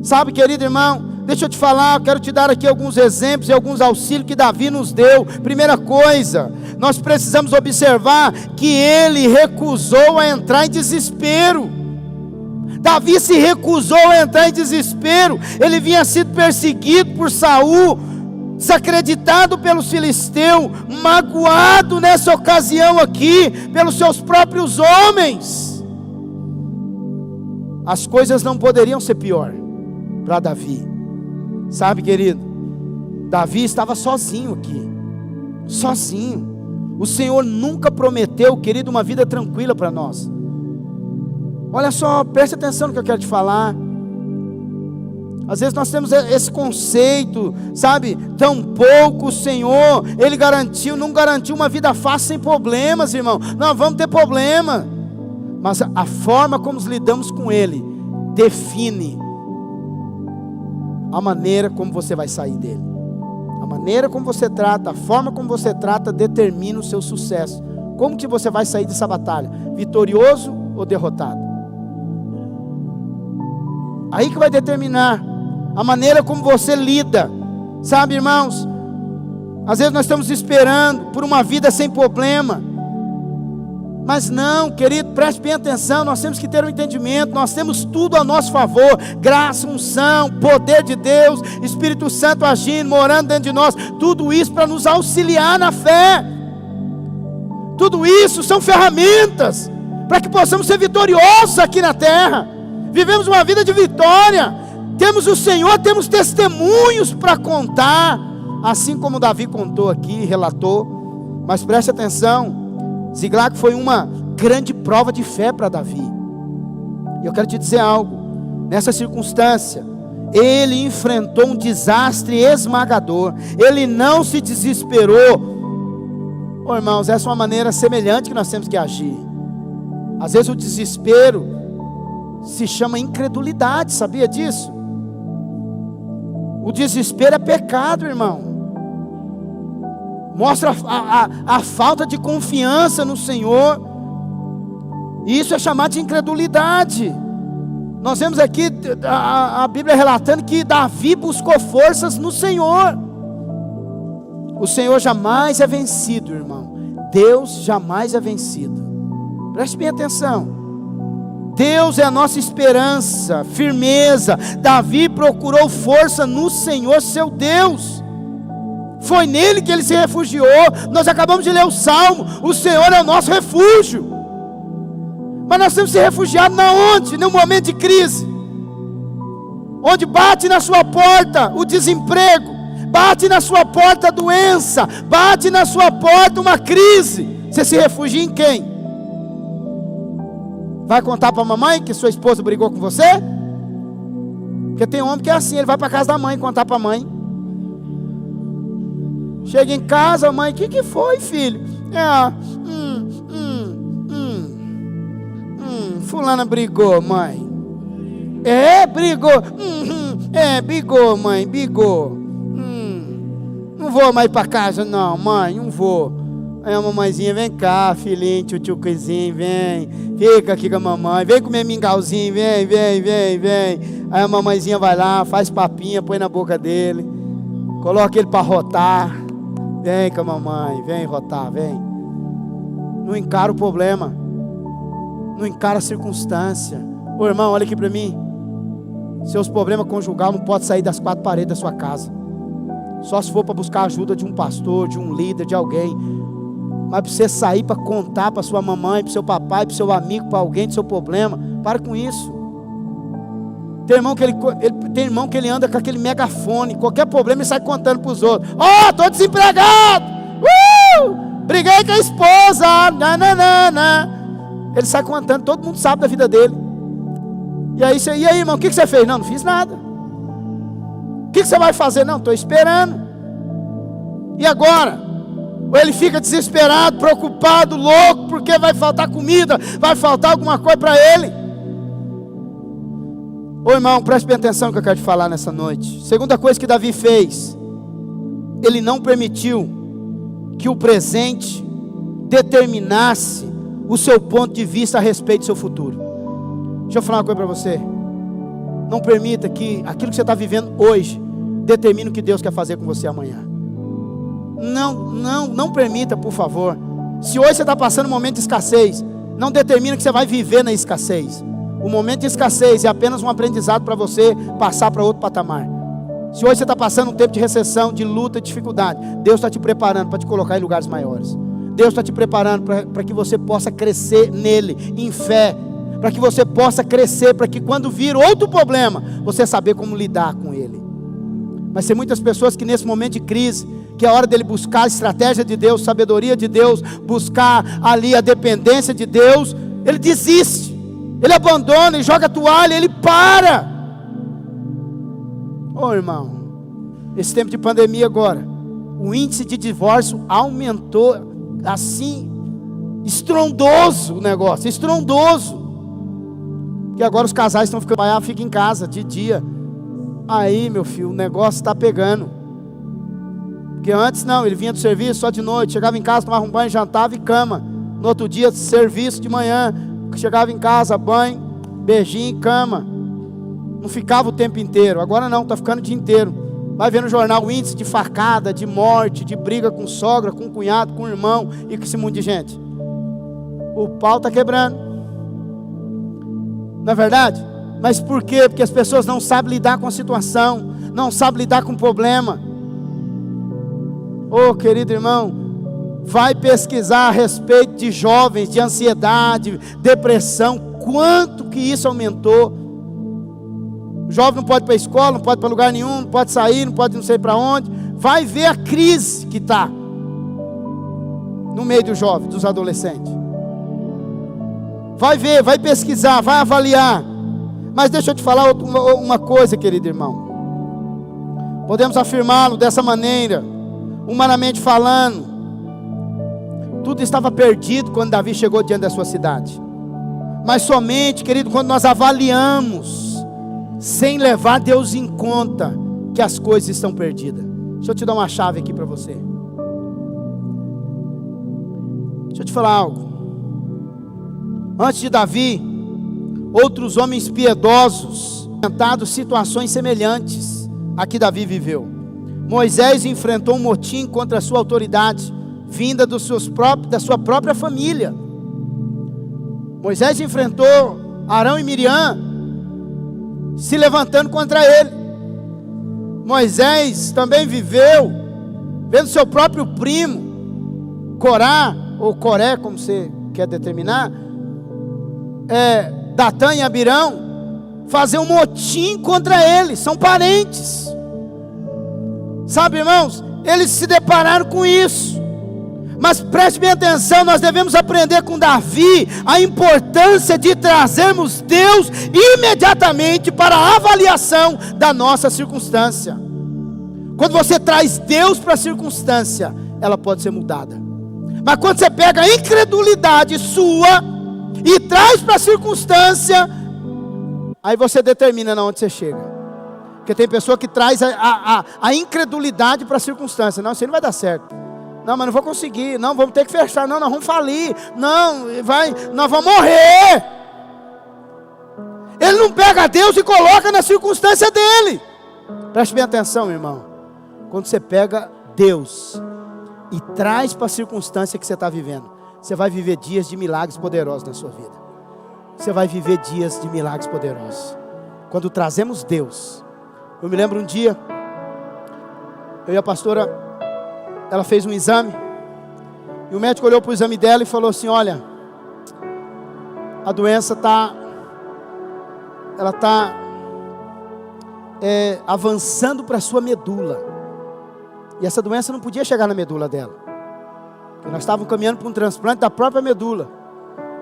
sabe, querido irmão, deixa eu te falar, eu quero te dar aqui alguns exemplos e alguns auxílios que Davi nos deu. Primeira coisa, nós precisamos observar que ele recusou a entrar em desespero. Davi se recusou a entrar em desespero, ele vinha sido perseguido por Saul, desacreditado pelos filisteus, magoado nessa ocasião aqui, pelos seus próprios homens. As coisas não poderiam ser pior para Davi, sabe, querido, Davi estava sozinho aqui, sozinho. O Senhor nunca prometeu, querido, uma vida tranquila para nós. Olha só, preste atenção no que eu quero te falar. Às vezes nós temos esse conceito, sabe, tampouco o Senhor, Ele garantiu, não garantiu uma vida fácil sem problemas, irmão. Nós vamos ter problema, mas a forma como lidamos com ele define a maneira como você vai sair dele. A maneira como você trata, a forma como você trata determina o seu sucesso. Como que você vai sair dessa batalha? Vitorioso ou derrotado? Aí que vai determinar a maneira como você lida. Sabe, irmãos, às vezes nós estamos esperando por uma vida sem problema, mas não, querido, preste bem atenção. Nós temos que ter um entendimento. Nós temos tudo a nosso favor: graça, unção, poder de Deus, Espírito Santo agindo, morando dentro de nós. Tudo isso para nos auxiliar na fé. Tudo isso são ferramentas para que possamos ser vitoriosos aqui na terra. Vivemos uma vida de vitória. Temos o Senhor, temos testemunhos para contar, assim como Davi contou aqui, relatou. Mas preste atenção, Ziklag foi uma grande prova de fé para Davi. E eu quero te dizer algo: nessa circunstância, ele enfrentou um desastre esmagador. Ele não se desesperou. Oh, irmãos, essa é uma maneira semelhante que nós temos que agir. Às vezes o desespero se chama incredulidade, sabia disso? O desespero é pecado, irmão. Mostra a falta de confiança no Senhor. E isso é chamado de incredulidade. Nós vemos aqui a Bíblia relatando que Davi buscou forças no Senhor. O Senhor jamais é vencido, irmão. Deus jamais é vencido. Preste bem atenção. Deus é a nossa esperança, firmeza. Davi procurou força no Senhor, seu Deus. Foi nele que ele se refugiou. Nós acabamos de ler o Salmo: o Senhor é o nosso refúgio. Mas nós temos que se refugiar na onde? No momento de crise, onde bate na sua porta o desemprego, bate na sua porta a doença, bate na sua porta uma crise. Você se refugia em quem? Vai contar para a mamãe que sua esposa brigou com você? Porque tem homem que é assim, ele vai para a casa da mãe contar para a mãe. Chega em casa, a mãe: o que foi, filho? Fulana brigou, mãe. Brigou. Brigou, mãe, brigou. Não vou mais para casa não, mãe, não vou. Aí a mamãezinha: vem cá, filhinho, tchutchuquezinho, vem, fica aqui com a mamãe, vem comer mingauzinho, vem. Aí a mamãezinha vai lá, faz papinha, põe na boca dele, coloca ele para rotar. Vem com a mamãe, vem rotar, vem. Não encara o problema, não encara a circunstância. Ô irmão, olha aqui para mim. Seus problemas conjugais não podem sair das quatro paredes da sua casa. Só se for para buscar a ajuda de um pastor, de um líder, de alguém. Mas para você sair para contar para sua mamãe, para seu papai, para seu amigo, para alguém do seu problema, para com isso. Tem irmão que ele anda com aquele megafone, qualquer problema ele sai contando para os outros: estou desempregado, briguei com a esposa, ele sai contando, todo mundo sabe da vida dele. E aí irmão, o que você fez? Não fiz nada. O que você vai fazer? Não, estou esperando. E agora? Ou ele fica desesperado, preocupado, louco, porque vai faltar comida, vai faltar alguma coisa para ele. Ô irmão, preste bem atenção no que eu quero te falar nessa noite. Segunda coisa que Davi fez: ele não permitiu que o presente determinasse o seu ponto de vista a respeito do seu futuro. Deixa eu falar uma coisa para você. Não permita que aquilo que você está vivendo hoje determine o que Deus quer fazer com você amanhã. Não permita, por favor. Se hoje você está passando um momento de escassez, não determina que você vai viver na escassez. O momento de escassez é apenas um aprendizado para você passar para outro patamar. Se hoje você está passando um tempo de recessão, de luta, de dificuldade, Deus está te preparando para te colocar em lugares maiores. Deus está te preparando para que você possa crescer nele, em fé, para que você possa crescer, para que quando vir outro problema, você saber como lidar com ele. Mas tem muitas pessoas que nesse momento de crise, que é hora dele buscar a estratégia de Deus, sabedoria de Deus, buscar ali a dependência de Deus, ele desiste, ele abandona, ele joga a toalha, ele para. Ô irmão, esse tempo de pandemia agora, o índice de divórcio aumentou assim Estrondoso o negócio, estrondoso. Porque agora os casais estão ficando, fica em casa de dia. Aí, meu filho, o negócio está pegando. Porque antes não, ele vinha do serviço só de noite, chegava em casa, tomava um banho, jantava e cama. No outro dia, serviço de manhã, chegava em casa, banho, beijinho e cama. Não ficava o tempo inteiro. Agora não, está ficando o dia inteiro. Vai ver no jornal o índice de facada, de morte, de briga com sogra, com cunhado, com irmão e com esse monte de gente. O pau está quebrando. Não é verdade? Mas por quê? Porque as pessoas não sabem lidar com a situação, não sabem lidar com o problema. Oh, querido irmão, vai pesquisar a respeito de jovens, de ansiedade, depressão, quanto que isso aumentou. O jovem não pode ir para a escola, não pode ir para lugar nenhum, não pode sair, não pode não sei para onde. Vai ver a crise que está no meio do jovem, dos adolescentes. Vai ver, vai pesquisar, vai avaliar. Mas deixa eu te falar uma coisa, querido irmão. Podemos afirmá-lo dessa maneira, humanamente falando. Tudo estava perdido quando Davi chegou diante da sua cidade. Mas somente, querido, quando nós avaliamos, sem levar Deus em conta, que as coisas estão perdidas. Deixa eu te dar uma chave aqui para você. Deixa eu te falar algo. Antes de Davi, outros homens piedosos enfrentaram situações semelhantes a que Davi viveu. Moisés enfrentou um motim contra a sua autoridade, vinda da sua própria família. Moisés enfrentou Arão e Miriam, se levantando contra ele. Moisés também viveu, vendo seu próprio primo, Corá, ou Coré, como você quer determinar, Datã e Abirão, fazer um motim contra ele. São parentes. Sabe, irmãos, eles se depararam com isso. Mas preste bem atenção, nós devemos aprender com Davi a importância de trazermos Deus imediatamente para a avaliação da nossa circunstância. Quando você traz Deus para a circunstância, ela pode ser mudada. Mas quando você pega a incredulidade sua e traz para a circunstância, aí você determina onde você chega. Porque tem pessoa que traz a incredulidade para a circunstância. Não, isso aí não vai dar certo. Não, mas não vou conseguir. Não, vamos ter que fechar. Não, nós vamos falir. Não, nós vamos morrer. Ele não pega Deus e coloca na circunstância dele. Preste bem atenção, irmão. Quando você pega Deus e traz para a circunstância que você está vivendo, você vai viver dias de milagres poderosos na sua vida. Você vai viver dias de milagres poderosos. Quando trazemos Deus. Eu me lembro um dia, eu e a pastora, ela fez um exame, e o médico olhou para o exame dela e falou assim: olha, a doença está avançando para a sua medula. E essa doença não podia chegar na medula dela, porque nós estávamos caminhando para um transplante da própria medula.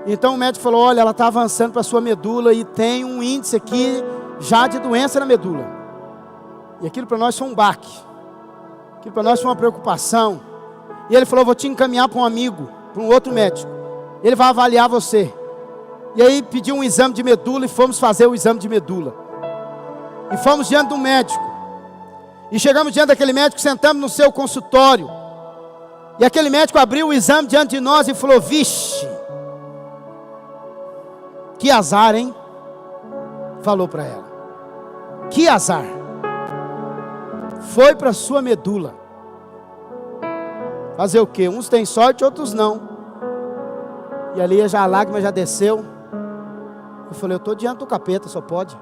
Então o médico falou: olha, ela está avançando para a sua medula e tem um índice aqui já de doença na medula. E aquilo para nós foi um baque, aquilo para nós foi uma preocupação. E ele falou: vou te encaminhar para um amigo, para um outro médico, ele vai avaliar você. E aí pediu um exame de medula e fomos fazer o exame de medula. E fomos diante do médico. E chegamos diante daquele médico, sentamos no seu consultório. E aquele médico abriu o exame diante de nós e falou: vixe, que azar, hein? Falou para ela: que azar. Foi para sua medula. Fazer o quê? Uns têm sorte, outros não. E ali a lágrima já desceu. Eu falei: eu estou diante do capeta, só pode.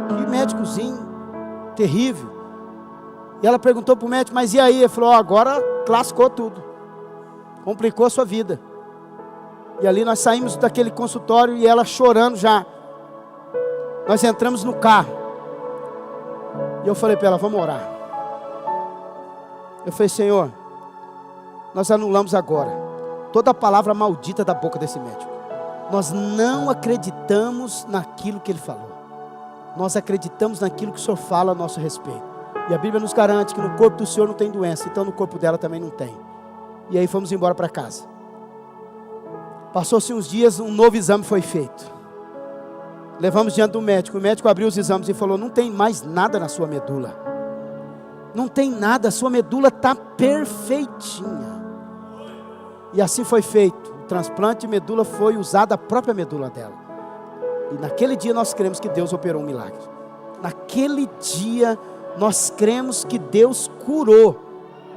Que médicozinho terrível. E ela perguntou para o médico: mas e aí? Ele falou: agora lascou tudo, complicou a sua vida. E ali nós saímos daquele consultório e ela chorando já. Nós entramos no carro. E eu falei para ela: vamos orar. Eu falei: Senhor, nós anulamos agora toda a palavra maldita da boca desse médico. Nós não acreditamos naquilo que ele falou. Nós acreditamos naquilo que o Senhor fala a nosso respeito. E a Bíblia nos garante que no corpo do Senhor não tem doença, então no corpo dela também não tem. E aí fomos embora para casa. Passou-se uns dias, um novo exame foi feito. Levamos diante do médico. O médico abriu os exames e falou: não tem mais nada na sua medula. Não tem nada, a sua medula está perfeitinha. E assim foi feito. O transplante de medula foi usada a própria medula dela. E naquele dia nós cremos que Deus operou um milagre. Naquele dia nós cremos que Deus curou.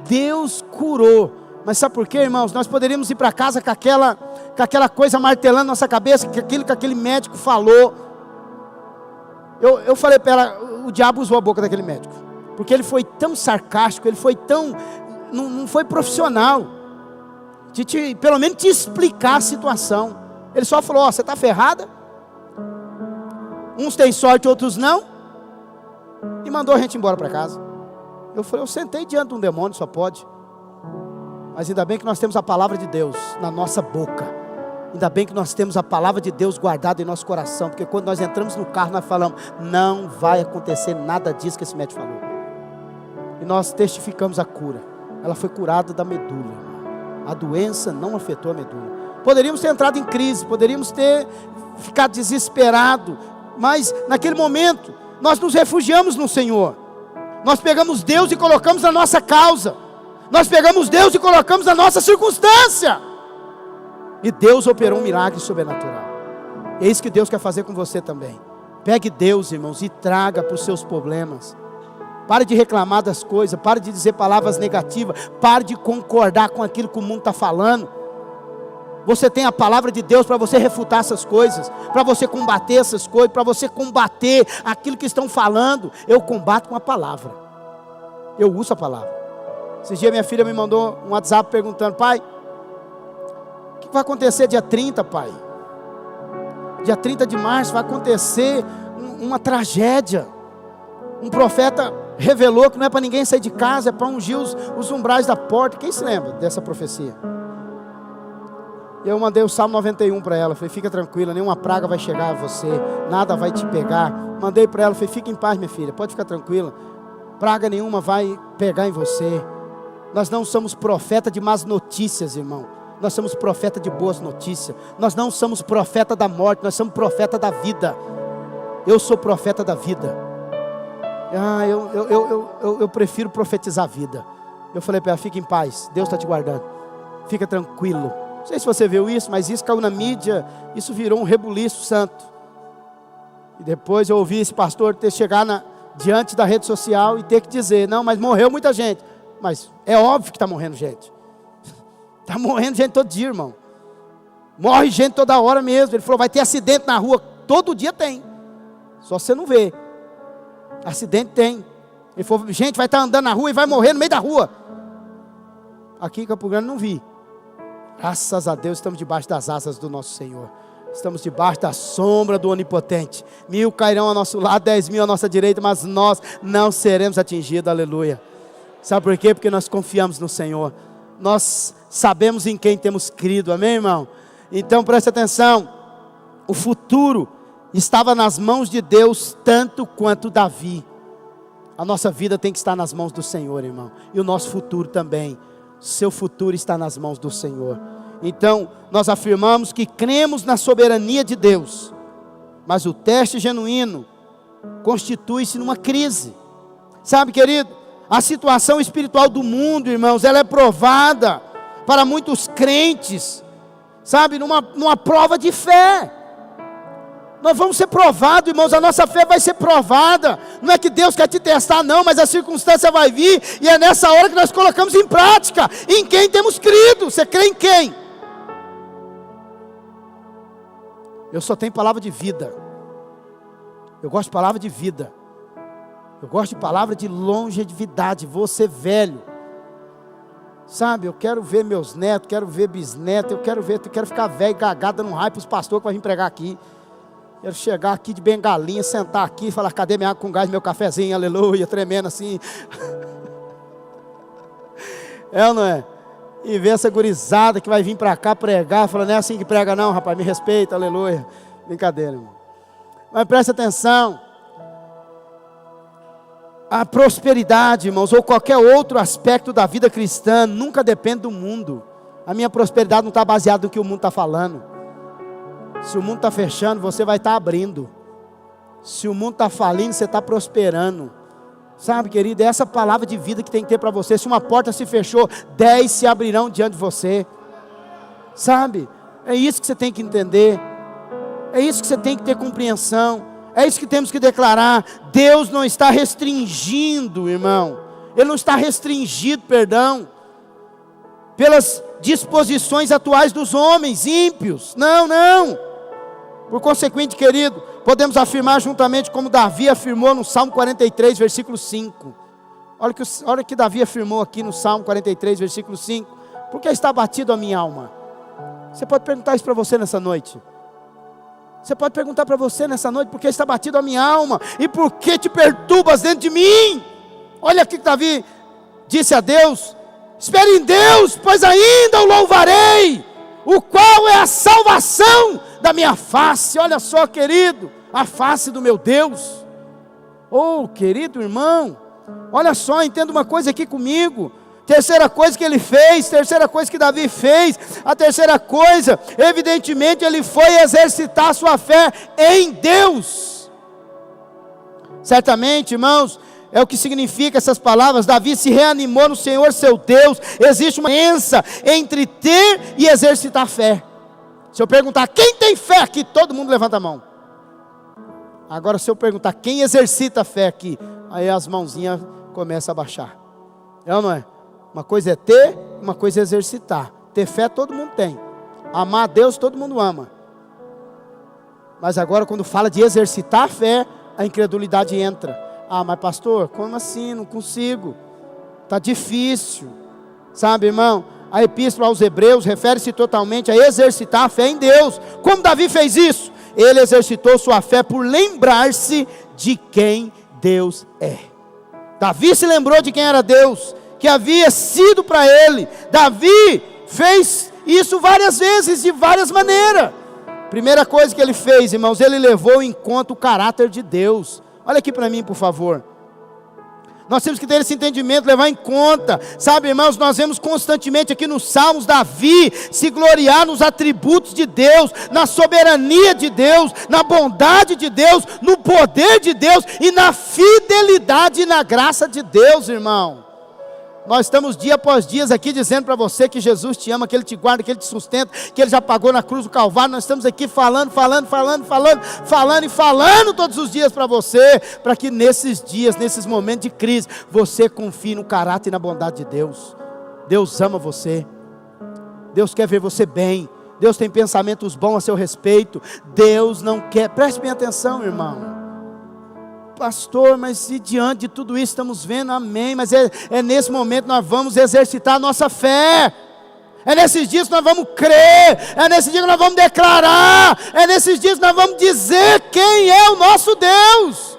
Deus curou. Mas sabe por quê, irmãos? Nós poderíamos ir para casa com aquela coisa martelando na nossa cabeça, que aquele médico falou. Eu falei para ela, o diabo usou a boca daquele médico. Porque ele foi tão sarcástico, ele foi tão... Não foi profissional. Pelo menos te explicar a situação. Ele só falou: ó, você está ferrada. Uns têm sorte, outros não. E mandou a gente embora para casa. Eu falei: eu sentei diante de um demônio, só pode. Mas ainda bem que nós temos a palavra de Deus na nossa boca. Ainda bem que nós temos a palavra de Deus guardada em nosso coração. Porque quando nós entramos no carro, nós falamos: não vai acontecer nada disso que esse médico falou. E nós testificamos a cura. Ela foi curada da medula. A doença não afetou a medula. Poderíamos ter entrado em crise, poderíamos ter ficado desesperado, mas naquele momento nós nos refugiamos no Senhor. Nós pegamos Deus e colocamos na nossa causa. Nós pegamos Deus e colocamos na nossa circunstância. E Deus operou um milagre sobrenatural. É isso que Deus quer fazer com você também. Pegue Deus, irmãos, e traga para os seus problemas. Pare de reclamar das coisas, pare de dizer palavras negativas, pare de concordar com aquilo que o mundo está falando. Você tem a palavra de Deus para você refutar essas coisas, para você combater essas coisas, para você combater aquilo que estão falando. Eu combato com a palavra, eu uso a palavra. Esses dias minha filha me mandou um WhatsApp perguntando: pai, o que vai acontecer dia 30, pai? Dia 30 de março vai acontecer uma tragédia. Um profeta revelou que não é para ninguém sair de casa, é para ungir os umbrais da porta. Quem se lembra dessa profecia? E eu mandei o Salmo 91 para ela. Falei: fica tranquila, nenhuma praga vai chegar a você, nada vai te pegar. Mandei para ela, falei: fica em paz, minha filha, pode ficar tranquila, praga nenhuma vai pegar em você. Nós não somos profeta de más notícias, irmão. Nós somos profeta de boas notícias. Nós não somos profeta da morte, nós somos profeta da vida. Eu sou profeta da vida. Eu prefiro profetizar a vida. Eu falei para ela: fica em paz, Deus está te guardando, fica tranquilo. Não sei se você viu isso, mas isso caiu na mídia. Isso virou um rebuliço santo. E depois eu ouvi esse pastor ter que chegar diante da rede social e ter que dizer: não, mas morreu muita gente. Mas é óbvio que está morrendo gente. Está morrendo gente todo dia, irmão. Morre gente toda hora mesmo. Ele falou: vai ter acidente na rua. Todo dia tem, só você não vê. Acidente tem. Ele falou: gente vai estar andando na rua e vai morrer no meio da rua. Aqui em Campo Grande não vi. Graças a Deus estamos debaixo das asas do nosso Senhor. Estamos debaixo da sombra do Onipotente. 1000 cairão ao nosso lado, 10.000 à nossa direita, mas nós não seremos atingidos. Aleluia. Sabe por quê? Porque nós confiamos no Senhor. Nós sabemos em quem temos crido. Amém, irmão? Então preste atenção. O futuro estava nas mãos de Deus tanto quanto Davi. A nossa vida tem que estar nas mãos do Senhor, irmão. E o nosso futuro também. Seu futuro está nas mãos do Senhor. Então nós afirmamos que cremos na soberania de Deus. Mas o teste genuíno constitui-se numa crise. Sabe, querido, a situação espiritual do mundo, irmãos, ela é provada para muitos crentes, sabe, numa prova de fé. Nós vamos ser provados, irmãos, a nossa fé vai ser provada. Não é que Deus quer te testar, não, mas a circunstância vai vir, e é nessa hora que nós colocamos em prática, em quem temos crido. Você crê em quem? Eu só tenho palavra de vida. Eu gosto de palavra de vida. Eu gosto de palavra de longevidade. Vou ser velho, sabe, eu quero ver meus netos, quero ver bisnetos, eu quero ficar velho, gagado, dando um raio para os pastores que vão vir pregar aqui. Quero chegar aqui de bengalinha, sentar aqui e falar: cadê minha água com gás, meu cafezinho, aleluia, tremendo assim. É ou não é? E ver essa gurizada que vai vir para cá pregar, falando: não é assim que prega não, rapaz, me respeita, aleluia. Brincadeira, irmão. Mas preste atenção. A prosperidade, irmãos, ou qualquer outro aspecto da vida cristã, nunca depende do mundo. A minha prosperidade não está baseada no que o mundo está falando. Se o mundo está fechando, você vai estar abrindo. Se o mundo está falindo, você está prosperando. Sabe, querido, é essa palavra de vida que tem que ter para você. Se uma porta se fechou, 10 se abrirão diante de você. Sabe, é isso que você tem que entender. É isso que você tem que ter compreensão. É isso que temos que declarar. Deus não está restringindo, irmão. Ele não está restringido, perdão, pelas disposições atuais dos homens ímpios. Não, não. Por consequente, querido, podemos afirmar juntamente como Davi afirmou no Salmo 43, versículo 5. Olha o que Davi afirmou aqui no Salmo 43, versículo 5. Por que está abatido a minha alma? Você pode perguntar isso para você nessa noite. Você pode perguntar para você nessa noite, por que está batido a minha alma? E por que te perturbas dentro de mim? Olha aqui que Davi disse a Deus: espere em Deus, pois ainda o louvarei, o qual é a salvação da minha face. Olha só, querido, a face do meu Deus. Oh, querido irmão, olha só, entenda uma coisa aqui comigo. Terceira coisa que ele fez, terceira coisa que Davi fez, a terceira coisa, evidentemente ele foi exercitar sua fé em Deus. Certamente, irmãos, é o que significa essas palavras. Davi se reanimou no Senhor seu Deus. Existe uma diferença entre ter e exercitar fé. Se eu perguntar quem tem fé aqui, todo mundo levanta a mão. Agora se eu perguntar quem exercita a fé aqui, aí as mãozinhas começam a baixar. É ou não é? Uma coisa é ter, uma coisa é exercitar. Ter fé todo mundo tem. Amar a Deus todo mundo ama. Mas agora quando fala de exercitar a fé, a incredulidade entra. Ah, mas pastor, como assim? Não consigo. Está difícil. Sabe, irmão? A epístola aos Hebreus refere-se totalmente a exercitar a fé em Deus. Como Davi fez isso? Ele exercitou sua fé por lembrar-se de quem Deus é. Davi se lembrou de quem era Deus, que havia sido para ele. Davi fez isso várias vezes, de várias maneiras. Primeira coisa que ele fez, irmãos, ele levou em conta o caráter de Deus. Olha aqui para mim, por favor. Nós temos que ter esse entendimento, levar em conta. Sabe, irmãos, nós vemos constantemente aqui nos Salmos Davi se gloriar nos atributos de Deus, na soberania de Deus, na bondade de Deus, no poder de Deus e na fidelidade e na graça de Deus, irmão. Nós estamos dia após dia aqui dizendo para você que Jesus te ama, que Ele te guarda, que Ele te sustenta, que Ele já pagou na cruz do Calvário. Nós estamos aqui falando todos os dias para você, para que nesses dias, nesses momentos de crise, você confie no caráter e na bondade de Deus. Deus ama você, Deus quer ver você bem, Deus tem pensamentos bons a seu respeito. Deus não quer, preste bem atenção, irmão. Pastor, mas se diante de tudo isso estamos vendo, amém, mas é nesse momento que nós vamos exercitar a nossa fé, é nesses dias que nós vamos crer, é nesses dias que nós vamos declarar, é nesses dias que nós vamos dizer quem é o nosso Deus.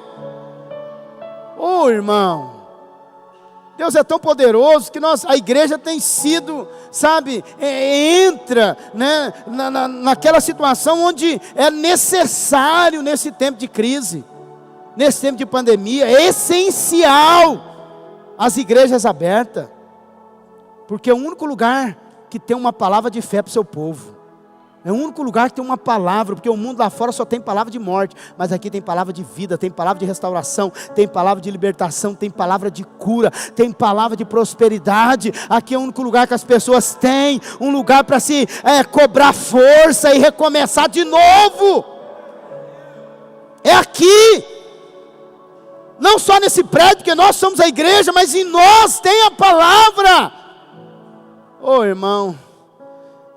Oh, irmão, Deus é tão poderoso que a igreja tem sido, sabe, entra, né, naquela situação onde é necessário nesse tempo de crise. Nesse tempo de pandemia, é essencial as igrejas abertas, porque é o único lugar que tem uma palavra de fé para o seu povo, é o único lugar que tem uma palavra, porque o mundo lá fora só tem palavra de morte, mas aqui tem palavra de vida, tem palavra de restauração, tem palavra de libertação, tem palavra de cura, tem palavra de prosperidade. Aqui é o único lugar que as pessoas têm, um lugar para se cobrar força e recomeçar de novo, é aqui. Não só nesse prédio, porque nós somos a igreja, mas em nós tem a palavra. Oh, irmão,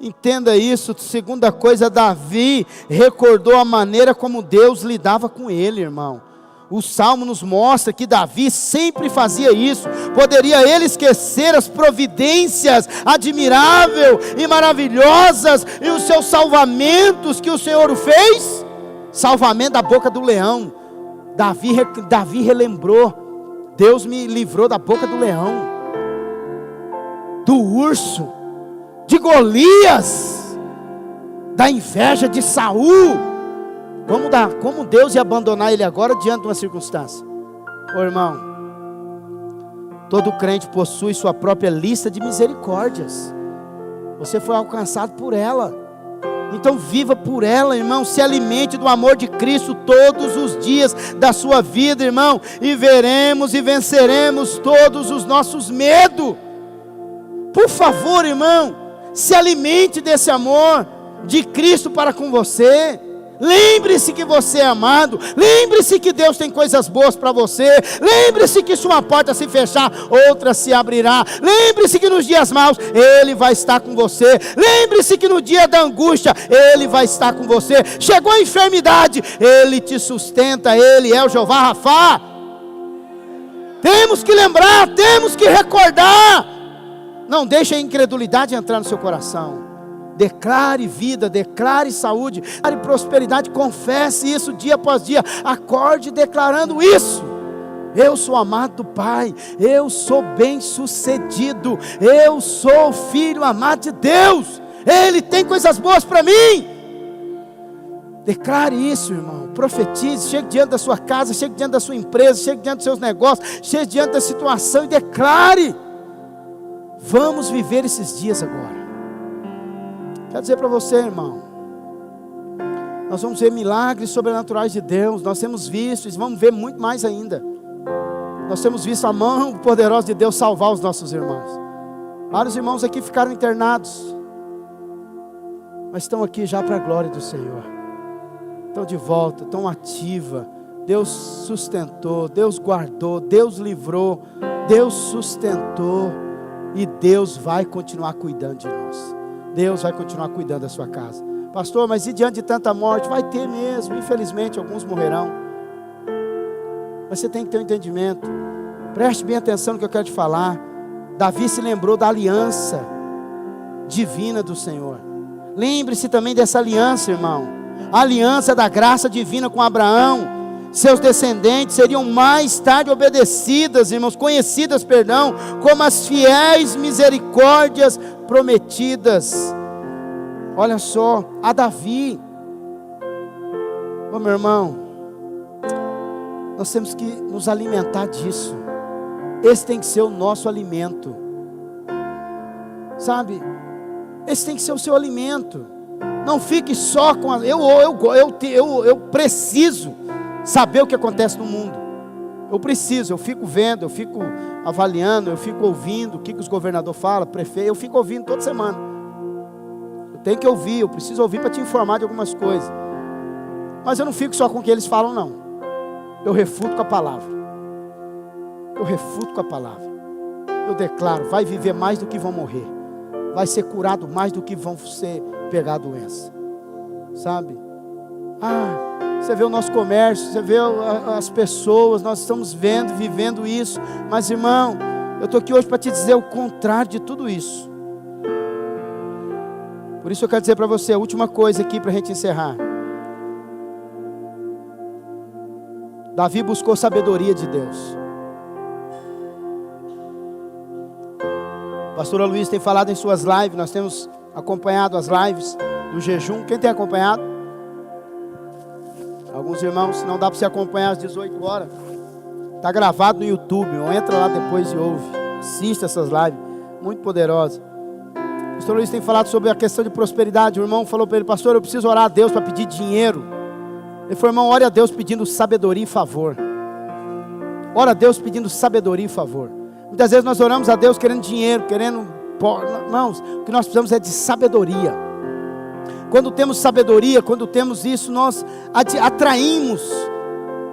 entenda isso. Segunda coisa, Davi recordou a maneira como Deus lidava com ele, irmão. O Salmo nos mostra que Davi sempre fazia isso. Poderia ele esquecer as providências admiráveis e maravilhosas e os seus salvamentos que o Senhor fez? Salvamento da boca do leão. Davi relembrou: Deus me livrou da boca do leão, do urso, de Golias, da inveja de Saul. Como Deus ia abandonar ele agora diante de uma circunstância? Ô irmão, Todo crente possui sua própria lista de misericórdias. Você foi alcançado por ela. Então viva por ela, irmão. Se alimente do amor de Cristo todos os dias da sua vida, irmão. E veremos e venceremos todos os nossos medos. Por favor, irmão, se alimente desse amor de Cristo para com você. Lembre-se que você é amado. Lembre-se que Deus tem coisas boas para você. Lembre-se que se uma porta se fechar, outra se abrirá. Lembre-se que nos dias maus Ele vai estar com você. Lembre-se que no dia da angústia Ele vai estar com você. Chegou a enfermidade, Ele te sustenta. Ele é o Jeová Rafá. Temos que lembrar, temos que recordar. Não deixe a incredulidade entrar no seu coração. Declare vida, declare saúde, declare prosperidade, confesse isso dia após dia, acorde declarando isso. Eu sou amado do Pai, eu sou bem sucedido, eu sou filho amado de Deus, Ele tem coisas boas para mim. Declare isso, irmão, profetize, chegue diante da sua casa, chegue diante da sua empresa, chegue diante dos seus negócios, chegue diante da situação e declare. Vamos viver esses dias agora. Quero dizer para você, irmão, nós vamos ver milagres sobrenaturais de Deus. Nós temos visto e vamos ver muito mais ainda. Nós temos visto a mão poderosa de Deus salvar os nossos irmãos. Vários irmãos aqui ficaram internados, mas estão aqui já para a glória do Senhor. Estão de volta, estão ativa. Deus sustentou, Deus guardou, Deus livrou, Deus sustentou. E Deus vai continuar cuidando de nós. Deus vai continuar cuidando da sua casa. Pastor, mas e diante de tanta morte? Vai ter mesmo, infelizmente alguns morrerão. Mas você tem que ter um entendimento. Preste bem atenção no que eu quero te falar. Davi se lembrou da aliança divina do Senhor. Lembre-se também dessa aliança, irmão. A aliança da graça divina com Abraão. Seus descendentes seriam mais tarde obedecidas, irmãos, conhecidas, como as fiéis misericórdias prometidas. Olha só, a Davi. Ô meu irmão, nós temos que nos alimentar disso. Esse tem que ser o nosso alimento. Sabe? Esse tem que ser o seu alimento. Não fique só com eu preciso saber o que acontece no mundo. Eu fico vendo, eu fico avaliando, eu fico ouvindo o que os governadores falam, prefeito, eu fico ouvindo toda semana. Eu tenho que ouvir, eu preciso ouvir para te informar de algumas coisas. Mas eu não fico só com o que eles falam, não. Eu refuto com a palavra. Eu refuto com a palavra. Eu declaro, vai viver mais do que vão morrer. Vai ser curado mais do que vão pegar a doença. Sabe? Você vê o nosso comércio, você vê as pessoas, nós estamos vivendo isso. Mas irmão, eu estou aqui hoje para te dizer o contrário de tudo isso. Por isso eu quero dizer para você a última coisa aqui para a gente encerrar. Davi buscou sabedoria de Deus. A pastora Luiz tem falado em suas lives, nós temos acompanhado as lives do jejum. Quem tem acompanhado? Alguns irmãos, não dá para você acompanhar às 18 horas. Está gravado no YouTube, entra lá depois e ouve. Assista essas lives, muito poderosas. O pastor Luiz tem falado sobre a questão de prosperidade. O irmão falou para ele: pastor, eu preciso orar a Deus para pedir dinheiro. Ele falou: irmão, ore a Deus pedindo sabedoria e favor. Ora a Deus pedindo sabedoria e favor. Muitas vezes nós oramos a Deus querendo dinheiro, irmãos, o que nós precisamos é de sabedoria. Quando temos sabedoria, quando temos isso, nós atraímos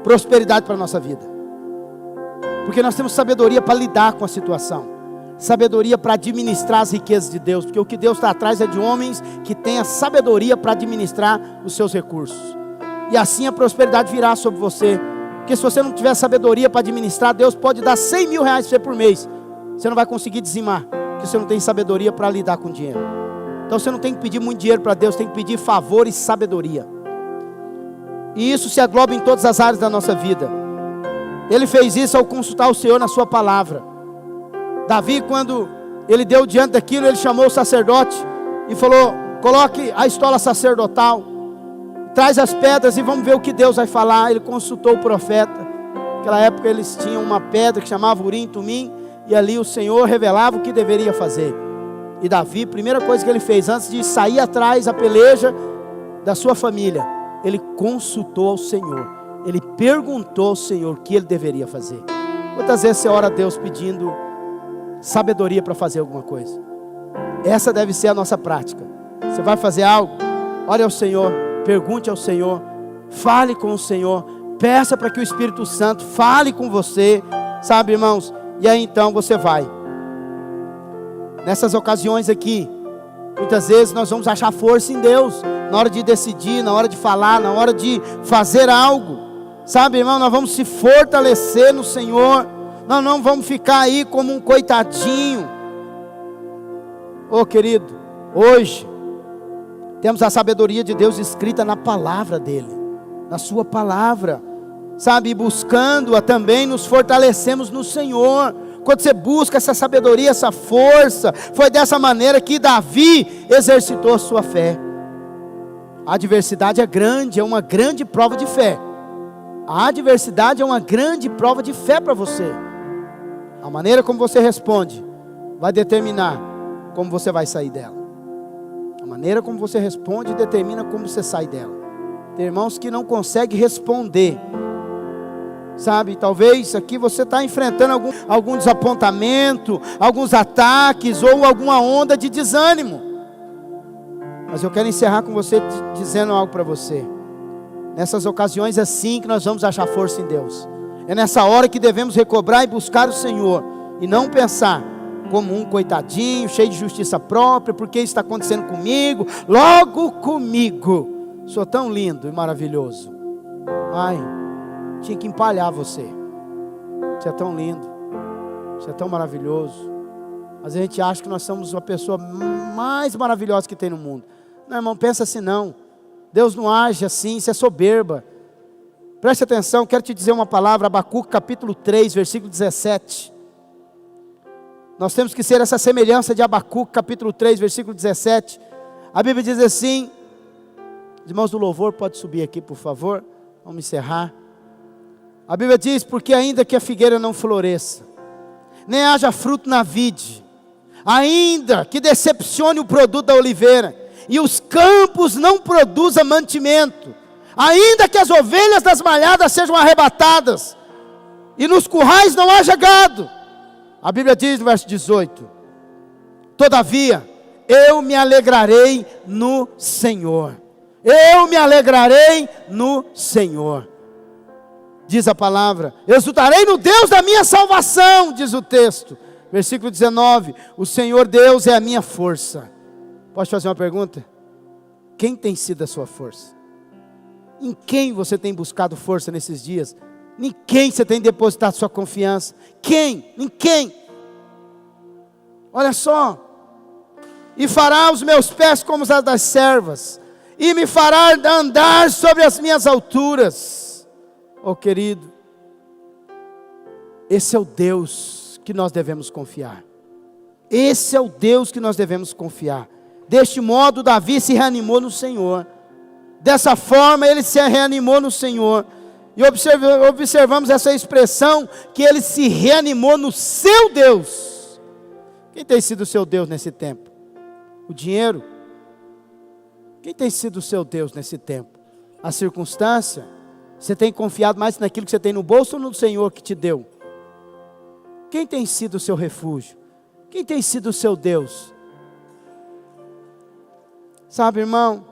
prosperidade para a nossa vida. Porque nós temos sabedoria para lidar com a situação. Sabedoria para administrar as riquezas de Deus. Porque o que Deus está atrás é de homens que têm a sabedoria para administrar os seus recursos. E assim a prosperidade virá sobre você. Porque se você não tiver sabedoria para administrar, Deus pode dar 100 mil reais para você por mês. Você não vai conseguir dizimar, porque você não tem sabedoria para lidar com dinheiro. Então você não tem que pedir muito dinheiro para Deus, tem que pedir favor e sabedoria. E isso se agloba em todas as áreas da nossa vida. Ele fez isso ao consultar o Senhor na sua palavra. Davi, quando ele deu diante daquilo, ele chamou o sacerdote e falou: coloque a estola sacerdotal, traz as pedras e vamos ver o que Deus vai falar. Ele consultou o profeta. Naquela época eles tinham uma pedra que chamava Urim e Tumim, e ali o Senhor revelava o que deveria fazer. E Davi, primeira coisa que ele fez, antes de sair atrás a peleja da sua família, ele consultou ao Senhor, ele perguntou ao Senhor o que ele deveria fazer. Quantas vezes você ora a Deus pedindo sabedoria para fazer alguma coisa? Essa deve ser a nossa prática. Você vai fazer algo? Ore ao Senhor, pergunte ao Senhor, fale com o Senhor, peça para que o Espírito Santo fale com você, sabe, irmãos? E aí então você vai. Nessas ocasiões aqui, muitas vezes nós vamos achar força em Deus, na hora de decidir, na hora de falar, na hora de fazer algo, sabe, irmão? Nós vamos se fortalecer no Senhor, nós não vamos ficar aí como um coitadinho. Querido, hoje temos a sabedoria de Deus escrita na palavra dele, na sua palavra, sabe, buscando-a também nos fortalecemos no Senhor. Quando você busca essa sabedoria, essa força, foi dessa maneira que Davi exercitou a sua fé. A adversidade é grande, é uma grande prova de fé. A adversidade é uma grande prova de fé para você. A maneira como você responde vai determinar como você vai sair dela. A maneira como você responde determina como você sai dela. Tem irmãos que não conseguem responder, sabe, talvez aqui você está enfrentando algum desapontamento, alguns ataques ou alguma onda de desânimo. Mas eu quero encerrar com você dizendo algo para você. Nessas ocasiões é assim que nós vamos achar força em Deus. É nessa hora que devemos recobrar e buscar o Senhor, e não pensar como um coitadinho, cheio de justiça própria, porque isso está acontecendo comigo, logo comigo. Sou tão lindo e maravilhoso. Ai, tinha que empalhar você. Você é tão lindo, você é tão maravilhoso. Mas a gente acha que nós somos a pessoa mais maravilhosa que tem no mundo. Não, irmão, pensa assim não. Deus não age assim, isso é soberba. Preste atenção, quero te dizer uma palavra, Abacuque capítulo 3, versículo 17. Nós temos que ser essa semelhança de Abacuque capítulo 3, versículo 17. A Bíblia diz assim, os irmãos do louvor, pode subir aqui por favor, vamos encerrar. A Bíblia diz, porque ainda que a figueira não floresça, nem haja fruto na vide, ainda que decepcione o produto da oliveira, e os campos não produzam mantimento, ainda que as ovelhas das malhadas sejam arrebatadas, e nos currais não haja gado. A Bíblia diz no verso 18, todavia, eu me alegrarei no Senhor. Eu me alegrarei no Senhor. Diz a palavra, exultarei no Deus da minha salvação, diz o texto. Versículo 19, o Senhor Deus é a minha força. Posso fazer uma pergunta? Quem tem sido a sua força? Em quem você tem buscado força nesses dias? Em quem você tem depositado sua confiança? Quem? Em quem? Olha só. E fará os meus pés como os das servas, e me fará andar sobre as minhas alturas. Querido, esse é o Deus que nós devemos confiar. Esse é o Deus que nós devemos confiar. Deste modo Davi se reanimou no Senhor. Dessa forma ele se reanimou no Senhor. E observamos essa expressão, que ele se reanimou no seu Deus. Quem tem sido o seu Deus nesse tempo? O dinheiro? Quem tem sido o seu Deus nesse tempo? A circunstância? Você tem confiado mais naquilo que você tem no bolso ou no Senhor que te deu? Quem tem sido o seu refúgio? Quem tem sido o seu Deus? Sabe, irmão,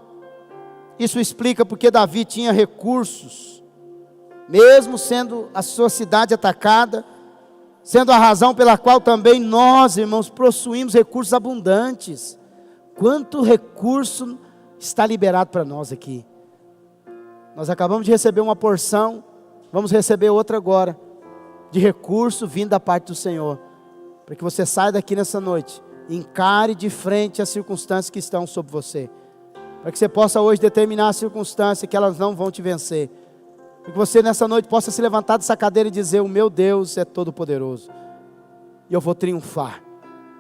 isso explica porque Davi tinha recursos, mesmo sendo a sua cidade atacada, sendo a razão pela qual também nós, irmãos, possuímos recursos abundantes. Quanto recurso está liberado para nós aqui? Nós acabamos de receber uma porção, vamos receber outra agora, de recurso vindo da parte do Senhor, para que você saia daqui nessa noite, encare de frente as circunstâncias que estão sobre você, para que você possa hoje determinar as circunstâncias, que elas não vão te vencer, para que você nessa noite possa se levantar dessa cadeira e dizer, o meu Deus é todo poderoso, e eu vou triunfar,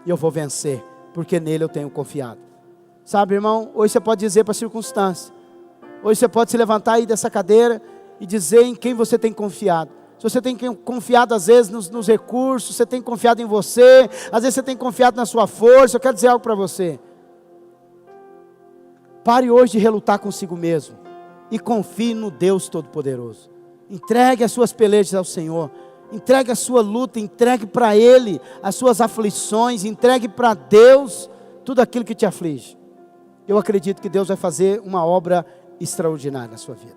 e eu vou vencer, porque nele eu tenho confiado. Sabe, irmão, hoje você pode dizer para a circunstância, hoje você pode se levantar aí dessa cadeira e dizer em quem você tem confiado. se você tem confiado às vezes nos recursos, você tem confiado em você, às vezes você tem confiado na sua força, eu quero dizer algo para você. Pare hoje de relutar consigo mesmo e confie no Deus Todo-Poderoso. Entregue as suas pelejas ao Senhor, entregue a sua luta, entregue para Ele as suas aflições, entregue para Deus tudo aquilo que te aflige. Eu acredito que Deus vai fazer uma obra extraordinária na sua vida.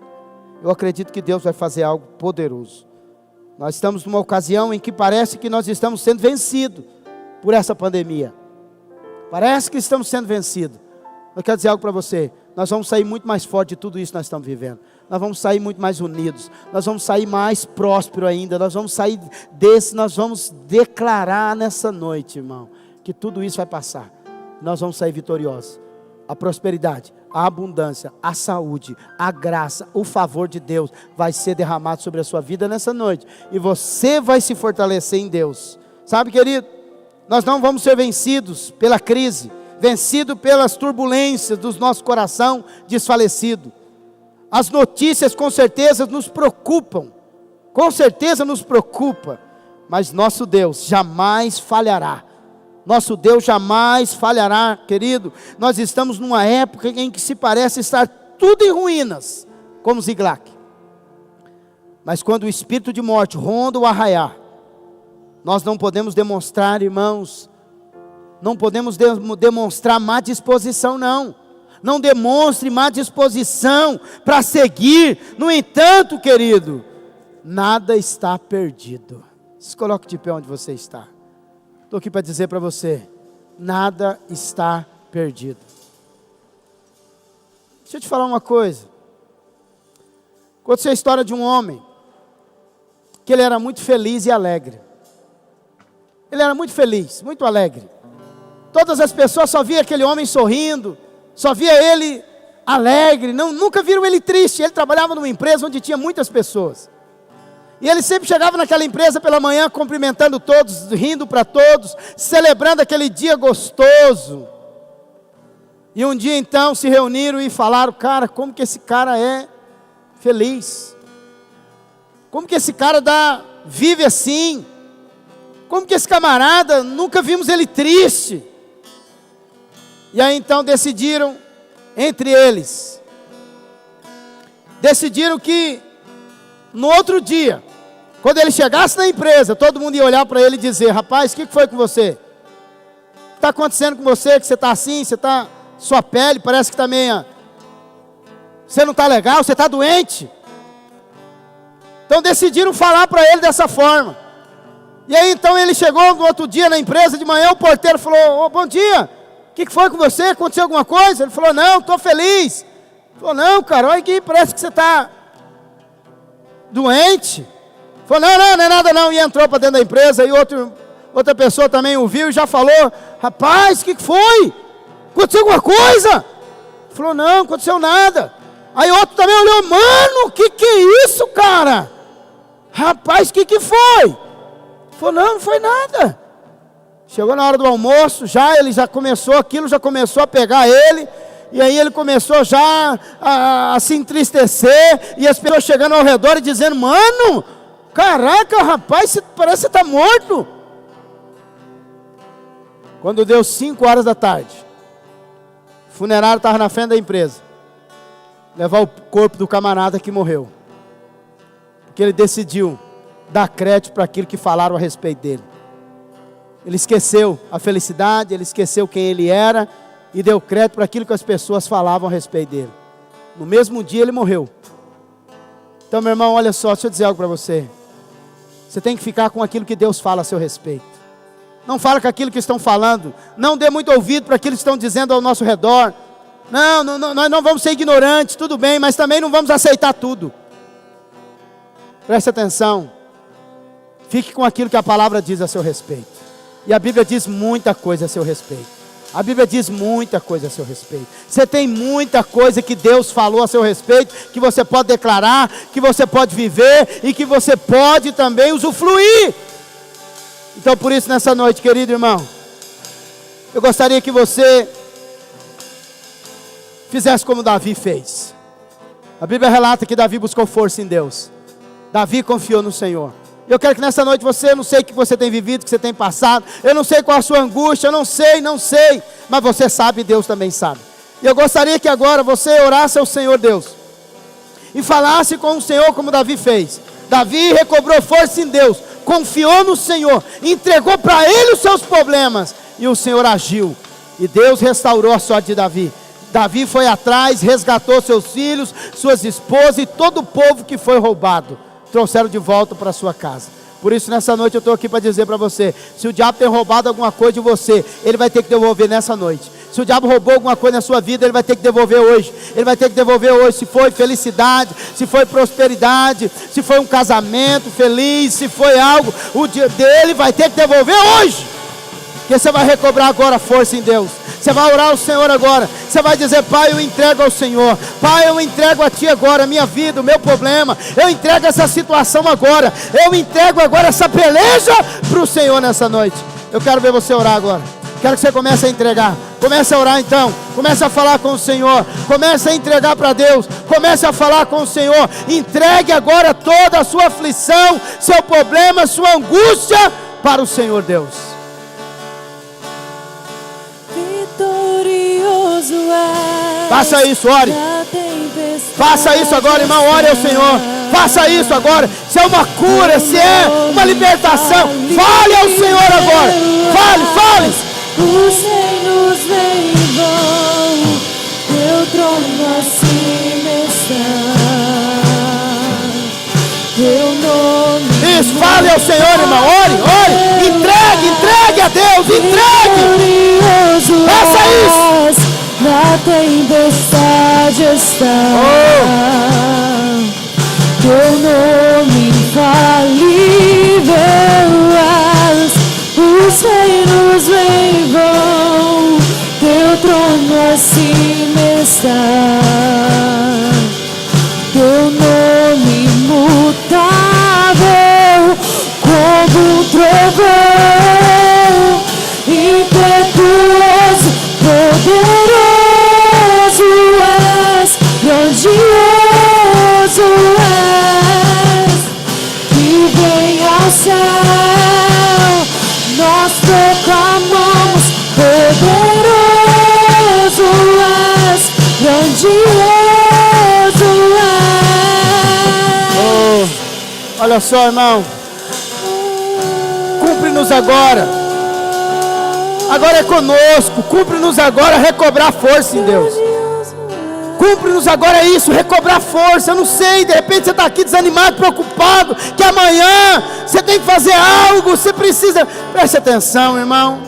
Eu acredito que Deus vai fazer algo poderoso. Nós estamos numa ocasião em que parece que nós estamos sendo vencidos por essa pandemia. Parece que estamos sendo vencidos. Eu quero dizer algo para você. Nós vamos sair muito mais forte de tudo isso que nós estamos vivendo. Nós vamos sair muito mais unidos. Nós vamos sair mais próspero ainda. Nós vamos sair nós vamos declarar nessa noite, irmão, que tudo isso vai passar. Nós vamos sair vitoriosos. A prosperidade, a abundância, a saúde, a graça, o favor de Deus vai ser derramado sobre a sua vida nessa noite. E você vai se fortalecer em Deus. Sabe, querido, nós não vamos ser vencidos pela crise, vencido pelas turbulências do nosso coração desfalecido. As notícias com certeza nos preocupam, com certeza nos preocupa, mas nosso Deus jamais falhará. Nosso Deus jamais falhará, querido. Nós estamos numa época em que se parece estar tudo em ruínas, como Ziglac. Mas quando o espírito de morte ronda o arraiar, nós não podemos demonstrar, irmãos, não podemos demonstrar má disposição, não. Não demonstre má disposição para seguir. No entanto, querido, nada está perdido. Se coloque de pé onde você está. Estou aqui para dizer para você, nada está perdido. Deixa eu te falar uma coisa. Aconteceu a história de um homem, que ele era muito feliz e alegre. Ele era muito feliz, muito alegre. Todas as pessoas só viam aquele homem sorrindo, só via ele alegre, nunca viram ele triste. Ele trabalhava numa empresa onde tinha muitas pessoas. E ele sempre chegava naquela empresa pela manhã, cumprimentando todos, rindo para todos, celebrando aquele dia gostoso. E um dia então se reuniram e falaram, cara, como que esse cara é feliz? Como que esse cara vive assim? Como que esse camarada, nunca vimos ele triste? E aí então decidiram, entre eles, decidiram que no outro dia, quando ele chegasse na empresa, todo mundo ia olhar para ele e dizer, rapaz, o que foi com você? O que está acontecendo com você, que você está assim, sua pele parece que está meio, você não está legal, você está doente? Então decidiram falar para ele dessa forma. E aí então ele chegou no outro dia na empresa, de manhã o porteiro falou, bom dia, o que foi com você, aconteceu alguma coisa? Ele falou, não, estou feliz. Ele falou, não cara, olha aqui, parece que você está doente. Ele falou, não é nada não, e entrou para dentro da empresa, e outra pessoa também ouviu e já falou, rapaz, o que foi? Aconteceu alguma coisa? Ele falou, não aconteceu nada. Aí outro também olhou, mano, o que é isso, cara? Rapaz, o que foi? Ele falou, não foi nada. Chegou na hora do almoço, ele já começou, aquilo já começou a pegar ele, e aí ele começou já a se entristecer, e as pessoas chegando ao redor e dizendo, mano, caraca, rapaz, parece que você está morto. Quando deu 5 horas da tarde, o funerário estava na frente da empresa, levar o corpo do camarada que morreu, porque ele decidiu dar crédito para aquilo que falaram a respeito dele. Ele esqueceu a felicidade, ele esqueceu quem ele era e deu crédito para aquilo que as pessoas falavam a respeito dele. No mesmo dia ele morreu. Então, meu irmão, olha só, deixa eu dizer algo para você. Você tem que ficar com aquilo que Deus fala a seu respeito. Não fala com aquilo que estão falando. Não dê muito ouvido para aquilo que estão dizendo ao nosso redor. Não, nós não vamos ser ignorantes, tudo bem, mas também não vamos aceitar tudo. Preste atenção. Fique com aquilo que a palavra diz a seu respeito. E a Bíblia diz muita coisa a seu respeito. A Bíblia diz muita coisa a seu respeito. Você tem muita coisa que Deus falou a seu respeito, que você pode declarar, que você pode viver e que você pode também usufruir. Então por isso nessa noite, querido irmão, eu gostaria que você fizesse como Davi fez. A Bíblia relata que Davi buscou força em Deus. Davi confiou no Senhor. Eu quero que nessa noite eu não sei o que você tem vivido, o que você tem passado, eu não sei qual a sua angústia, eu não sei, mas você sabe, Deus também sabe. E eu gostaria que agora você orasse ao Senhor Deus, e falasse com o Senhor como Davi fez. Davi recobrou força em Deus, confiou no Senhor, entregou para Ele os seus problemas, e o Senhor agiu, e Deus restaurou a sorte de Davi. Davi foi atrás, resgatou seus filhos, suas esposas e todo o povo que foi roubado, trouxeram de volta para sua casa. Por isso nessa noite eu estou aqui para dizer para você, se o diabo tem roubado alguma coisa de você, ele vai ter que devolver nessa noite. Se o diabo roubou alguma coisa na sua vida, ele vai ter que devolver hoje. Ele vai ter que devolver hoje, se foi felicidade, se foi prosperidade, se foi um casamento feliz, se foi algo, o dia dele vai ter que devolver hoje. Porque você vai recobrar agora força em Deus. Você vai orar ao Senhor agora. Você vai dizer: Pai, eu entrego ao Senhor. Pai, eu entrego a Ti agora a minha vida, o meu problema. Eu entrego essa situação agora. Eu entrego agora essa peleja para o Senhor nessa noite. Eu quero ver você orar agora. Quero que você comece a entregar. Comece a orar então. Comece a falar com o Senhor. Comece a entregar para Deus. Comece a falar com o Senhor. Entregue agora toda a sua aflição, seu problema, sua angústia para o Senhor Deus. Faça isso, ore. Faça isso agora, irmão. Ore ao Senhor. Faça isso agora. Se é uma cura, se é uma libertação, fale ao Senhor agora. Fale. Os reinos vêm e vão, teu trono acima está, teu nome. Isso, fale ao Senhor, irmão. Ore. Entregue a Deus. Entregue. Faça isso. Na tempestade está, teu nome infalível és. Os reinos vêm e vão, teu trono acima está, teu nome imutável, como um trovão, impetuoso, poderoso és, grandioso és, que vem ao céu, nós proclamamos, poderoso és, grandioso és. Olha só, irmão, cumpre-nos agora. Agora é conosco, cumpre-nos agora recobrar força em Deus. Cumpre-nos agora isso, recobrar força. Eu não sei, de repente você está aqui desanimado, preocupado, que amanhã você tem que fazer algo, você precisa. Preste atenção, irmão.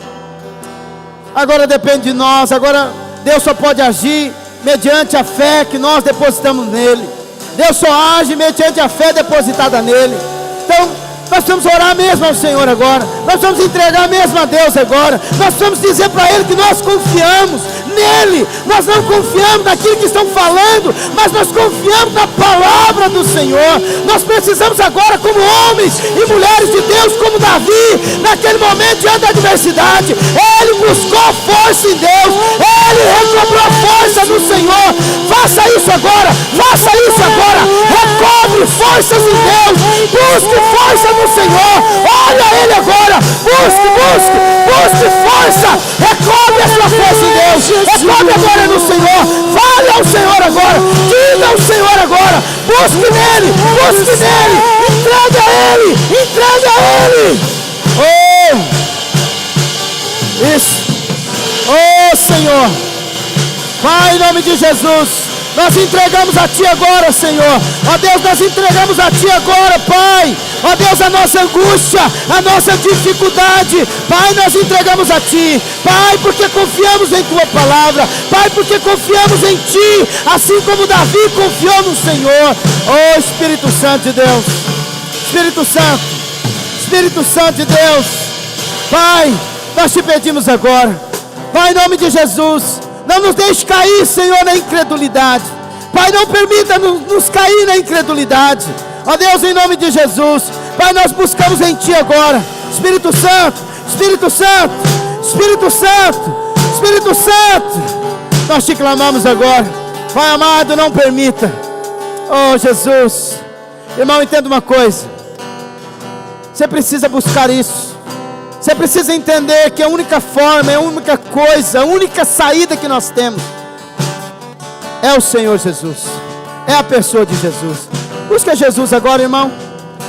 Agora depende de nós. Agora Deus só pode agir mediante a fé que nós depositamos nele. Deus só age mediante a fé depositada nele. Então nós precisamos orar mesmo ao Senhor agora. Nós vamos entregar mesmo a Deus agora. Nós vamos dizer para Ele que nós confiamos nele. Nós não confiamos naquilo que estão falando, mas nós confiamos na palavra do Senhor. Nós precisamos agora, como homens e mulheres de Deus, como Davi, naquele momento diante da adversidade, ele buscou força em Deus. Ele recobrou força no Senhor. Faça isso agora. Faça isso agora. Recobre forças em Deus. Busque força no Senhor. Olha Ele agora. Busque força. Recobre a sua força em Deus. Recobre agora no Senhor. Fale ao Senhor agora. Diga ao Senhor agora. Busque nele. Entregue a Ele. Isso. Senhor. Pai, em nome de Jesus, nós entregamos a Ti agora, Senhor. Ó Deus, nós entregamos a Ti agora, Pai. Ó Deus, a nossa angústia, a nossa dificuldade, Pai, nós entregamos a Ti. Pai, porque confiamos em Tua palavra. Pai, porque confiamos em Ti, assim como Davi confiou no Senhor. Ó Espírito Santo de Deus, Espírito Santo de Deus, Pai, nós Te pedimos agora, Pai, em nome de Jesus, não nos deixe cair, Senhor, na incredulidade. Pai, não permita nos cair na incredulidade. Ó Deus, em nome de Jesus, Pai, nós buscamos em Ti agora. Espírito Santo, nós Te clamamos agora. Pai amado, não permita. Oh Jesus, Irmão, entenda uma coisa. Você precisa buscar isso. Você precisa entender que a única forma, a única coisa, a única saída que nós temos é o Senhor Jesus. É a pessoa de Jesus. Busca Jesus agora, irmão.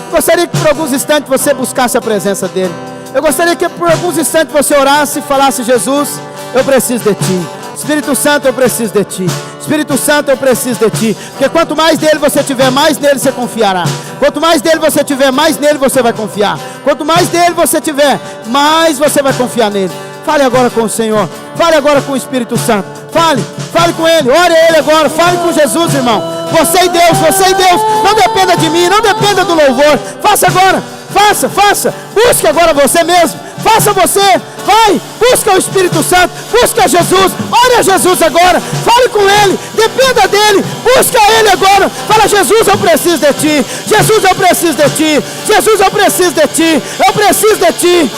Eu gostaria que por alguns instantes você buscasse a presença dEle. Eu gostaria que por alguns instantes você orasse e falasse: Jesus, eu preciso de Ti. Espírito Santo, eu preciso de Ti. Espírito Santo, eu preciso de Ti. Porque quanto mais dele você tiver, mais nele você confiará. Quanto mais dele você tiver, mais nele você vai confiar. Quanto mais dele você tiver, mais você vai confiar nele. Fale agora com o Senhor. Fale agora com o Espírito Santo. Fale com Ele. Ore a Ele agora. Fale com Jesus, irmão. Você e Deus, você e Deus. Não dependa de mim, não dependa do louvor. Faça agora. Faça. Busque agora você mesmo. Faça você. Vai, busca o Espírito Santo. Busca Jesus. Ore a Jesus agora. Fale com Ele. Dependa dEle. Busca Ele agora. Fala: Jesus, eu preciso de Ti. Jesus, eu preciso de Ti. Jesus, eu preciso de Ti. Eu preciso de Ti.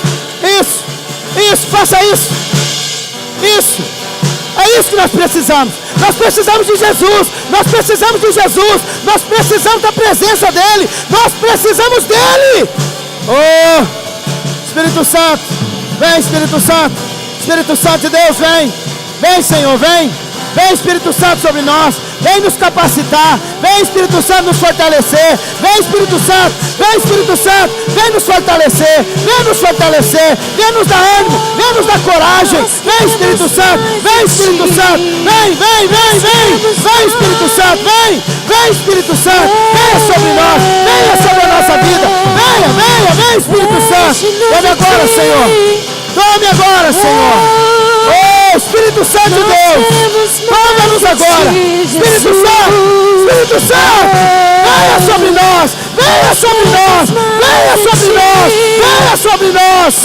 Isso, faça isso. Isso. É isso que nós precisamos. Nós precisamos de Jesus. Nós precisamos de Jesus. Nós precisamos da presença dEle. Nós precisamos dEle. Oh, Espírito Santo. Vem, Espírito Santo. Espírito Santo de Deus, vem. Vem, Senhor, vem. Vem, Espírito Santo, sobre nós. Vem nos capacitar. Vem, Espírito Santo, nos fortalecer. Vem, Espírito Santo. Vem, Espírito Santo. Vem nos fortalecer. Vem nos fortalecer. Vem nos dar ânimo. Vem nos dar coragem. Vem, Espírito Santo. Vem, Espírito Santo. Vem. Vem, Espírito Santo. Vem, Espírito Santo. Venha sobre nós. Venha sobre a nossa vida. Vem, Espírito Santo. Tome agora, Senhor. Tome agora, Senhor. Oh, Espírito Santo de Deus, toma-nos agora. Espírito Santo, venha sobre nós, venha sobre nós, venha sobre nós, venha sobre nós.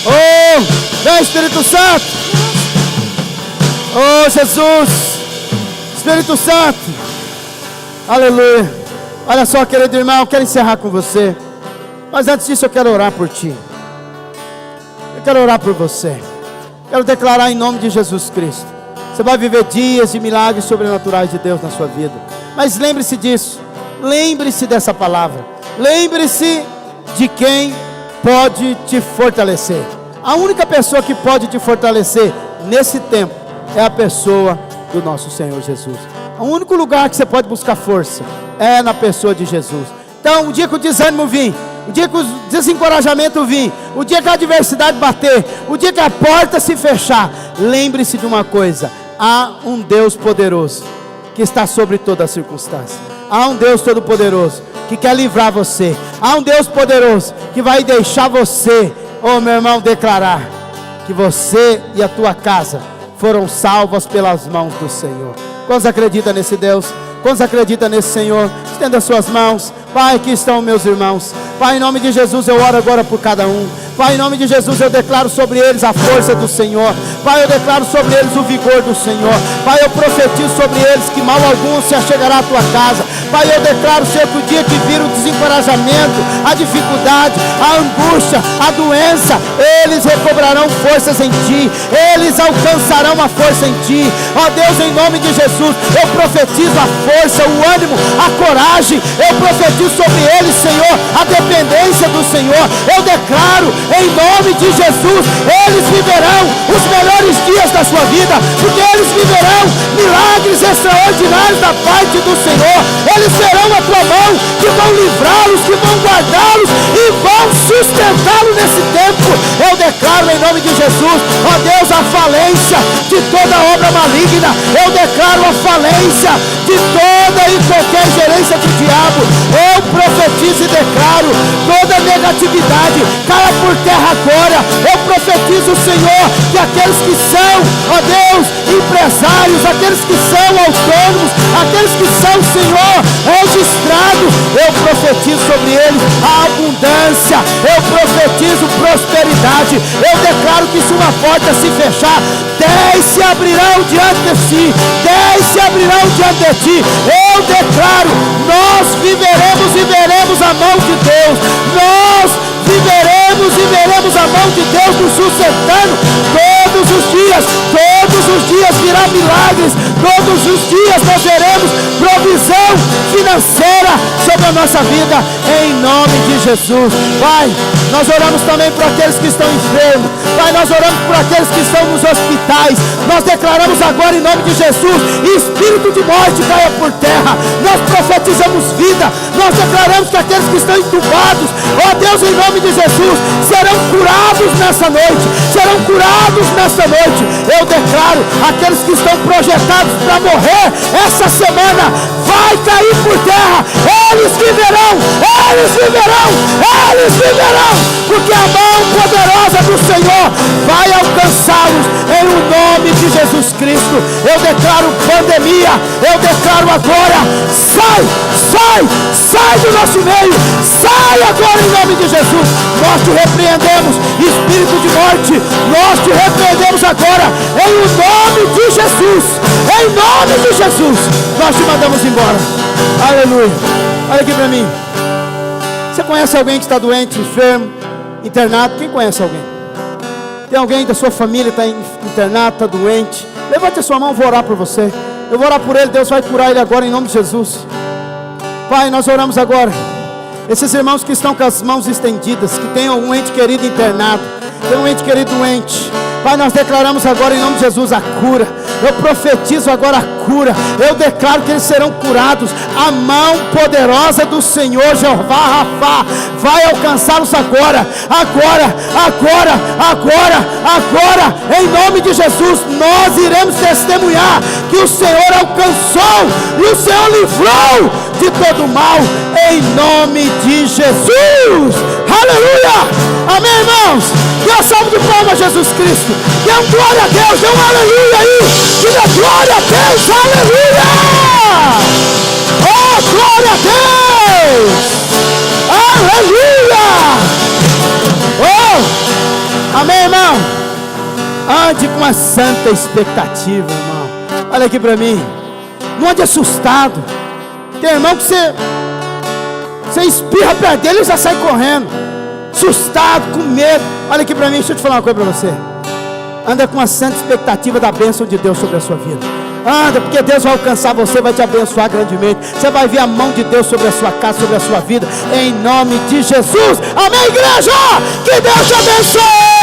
Oh, vem, Espírito Santo. Oh, Jesus, Espírito Santo. Aleluia. Olha só, querido irmão, eu quero encerrar com você. Mas antes disso eu quero orar por ti. Eu quero orar por você. Quero declarar em nome de Jesus Cristo. Você vai viver dias de milagres sobrenaturais de Deus na sua vida. Mas lembre-se disso. Lembre-se dessa palavra. Lembre-se de quem pode te fortalecer. A única pessoa que pode te fortalecer nesse tempo é a pessoa do nosso Senhor Jesus. O único lugar que você pode buscar força é na pessoa de Jesus. Então, o dia que o desânimo vir, o dia que o desencorajamento vir, o dia que a adversidade bater, o dia que a porta se fechar, lembre-se de uma coisa: há um Deus poderoso que está sobre toda a circunstância. Há um Deus todo poderoso que quer livrar você. Há um Deus poderoso que vai deixar você, oh meu irmão, declarar que você e a tua casa foram salvos pelas mãos do Senhor. Quantos acreditam nesse Deus? Quantos acreditam nesse Senhor? Estenda as suas mãos. Pai, aqui estão meus irmãos. Pai, em nome de Jesus eu oro agora por cada um. Pai, em nome de Jesus eu declaro sobre eles a força do Senhor. Pai, eu declaro sobre eles o vigor do Senhor. Pai, eu profetizo sobre eles que mal algum se achegará à tua casa. Pai, eu declaro, Senhor, que o dia que vir o desencorajamento, a dificuldade, a angústia, a doença, eles recobrarão forças em Ti. Eles alcançarão uma força em Ti. Ó Deus, em nome de Jesus, eu profetizo a força, o ânimo, a coragem. Eu profetizo sobre eles, Senhor, a dependência do Senhor. Eu declaro, em nome de Jesus, eles viverão os melhores dias da sua vida, porque eles viverão milagres extraordinários da parte do Senhor. Eles verão a tua mão, que vão livrá-los, que vão guardá-los e vão sustentá-los nesse tempo. Eu declaro em nome de Jesus, ó Deus, a falência de toda obra maligna. Eu declaro a falência de toda e qualquer gerência do diabo. Eu profetizo e declaro toda negatividade caia por terra agora. Eu profetizo, Senhor, que aqueles que são, ó Deus, empresários, aqueles que são autônomos, aqueles que são, Senhor, registrados, eu profetizo sobre eles a abundância. Eu profetizo prosperidade. Eu declaro que se uma porta se fechar, 10 se abrirão diante de si, 10 se abrirão diante de ti. Eu declaro, nós viveremos e veremos a mão de Deus. Nós viveremos e veremos a mão de Deus nos sustentando todos os dias. Todos os dias virá milagres. Todos os dias nós veremos provisão financeira sobre a nossa vida, em nome de Jesus. Pai, nós oramos também por aqueles que estão enfermos. Pai, nós oramos por aqueles que estão nos hospitais. Nós declaramos agora em nome de Jesus, espírito de morte caia por terra. Nós profetizamos vida. Nós declaramos que aqueles que estão entubados, ó Deus, em nome de Jesus, serão curados nessa noite. Serão curados nessa noite. Eu declaro, aqueles que estão projetados para morrer essa semana, vai cair por terra. Eles viverão, eles viverão, eles viverão, porque a mão poderosa do Senhor vai alcançá-los em o nome de Jesus Cristo. Eu declaro pandemia, eu declaro agora, sai, sai, sai do nosso meio, sai agora em nome de Jesus. Nós te repreendemos, espírito de morte, nós te repreendemos agora em o nome de Jesus, em nome de Jesus. Nós te mandamos embora. Aleluia. Olha aqui para mim. Você conhece alguém que está doente, enfermo, internado? Quem conhece alguém? Tem alguém da sua família que está internado, está doente? Levante a sua mão, vou orar por você. Eu vou orar por ele, Deus vai curar ele agora em nome de Jesus. Pai, nós oramos agora. Esses irmãos que estão com as mãos estendidas, que tem um ente querido internado, tem um ente querido doente. Pai, nós declaramos agora em nome de Jesus a cura. Eu profetizo agora a cura. Eu declaro que eles serão curados. A mão poderosa do Senhor Jeová Rafá vai alcançá-los agora. Agora, agora, agora, agora. Em nome de Jesus, nós iremos testemunhar que o Senhor alcançou e o Senhor livrou de todo mal. Em nome de Jesus. Aleluia. Amém, irmãos? Dê uma salva de palmas a Jesus Cristo. Dê um glória a Deus. Dê um aleluia aí. Dê glória a Deus. Aleluia. Oh, glória a Deus. Aleluia. Oh, amém, irmão? Ande com uma santa expectativa, irmão. Olha aqui para mim. Não ande assustado. Tem irmão que você espirra perto dele e já sai correndo, assustado, com medo. Olha aqui para mim, deixa eu te falar uma coisa para você. Anda com uma santa expectativa da bênção de Deus sobre a sua vida. Anda, porque Deus vai alcançar você, vai te abençoar grandemente. Você vai ver a mão de Deus sobre a sua casa, sobre a sua vida, em nome de Jesus. Amém, igreja? Que Deus te abençoe.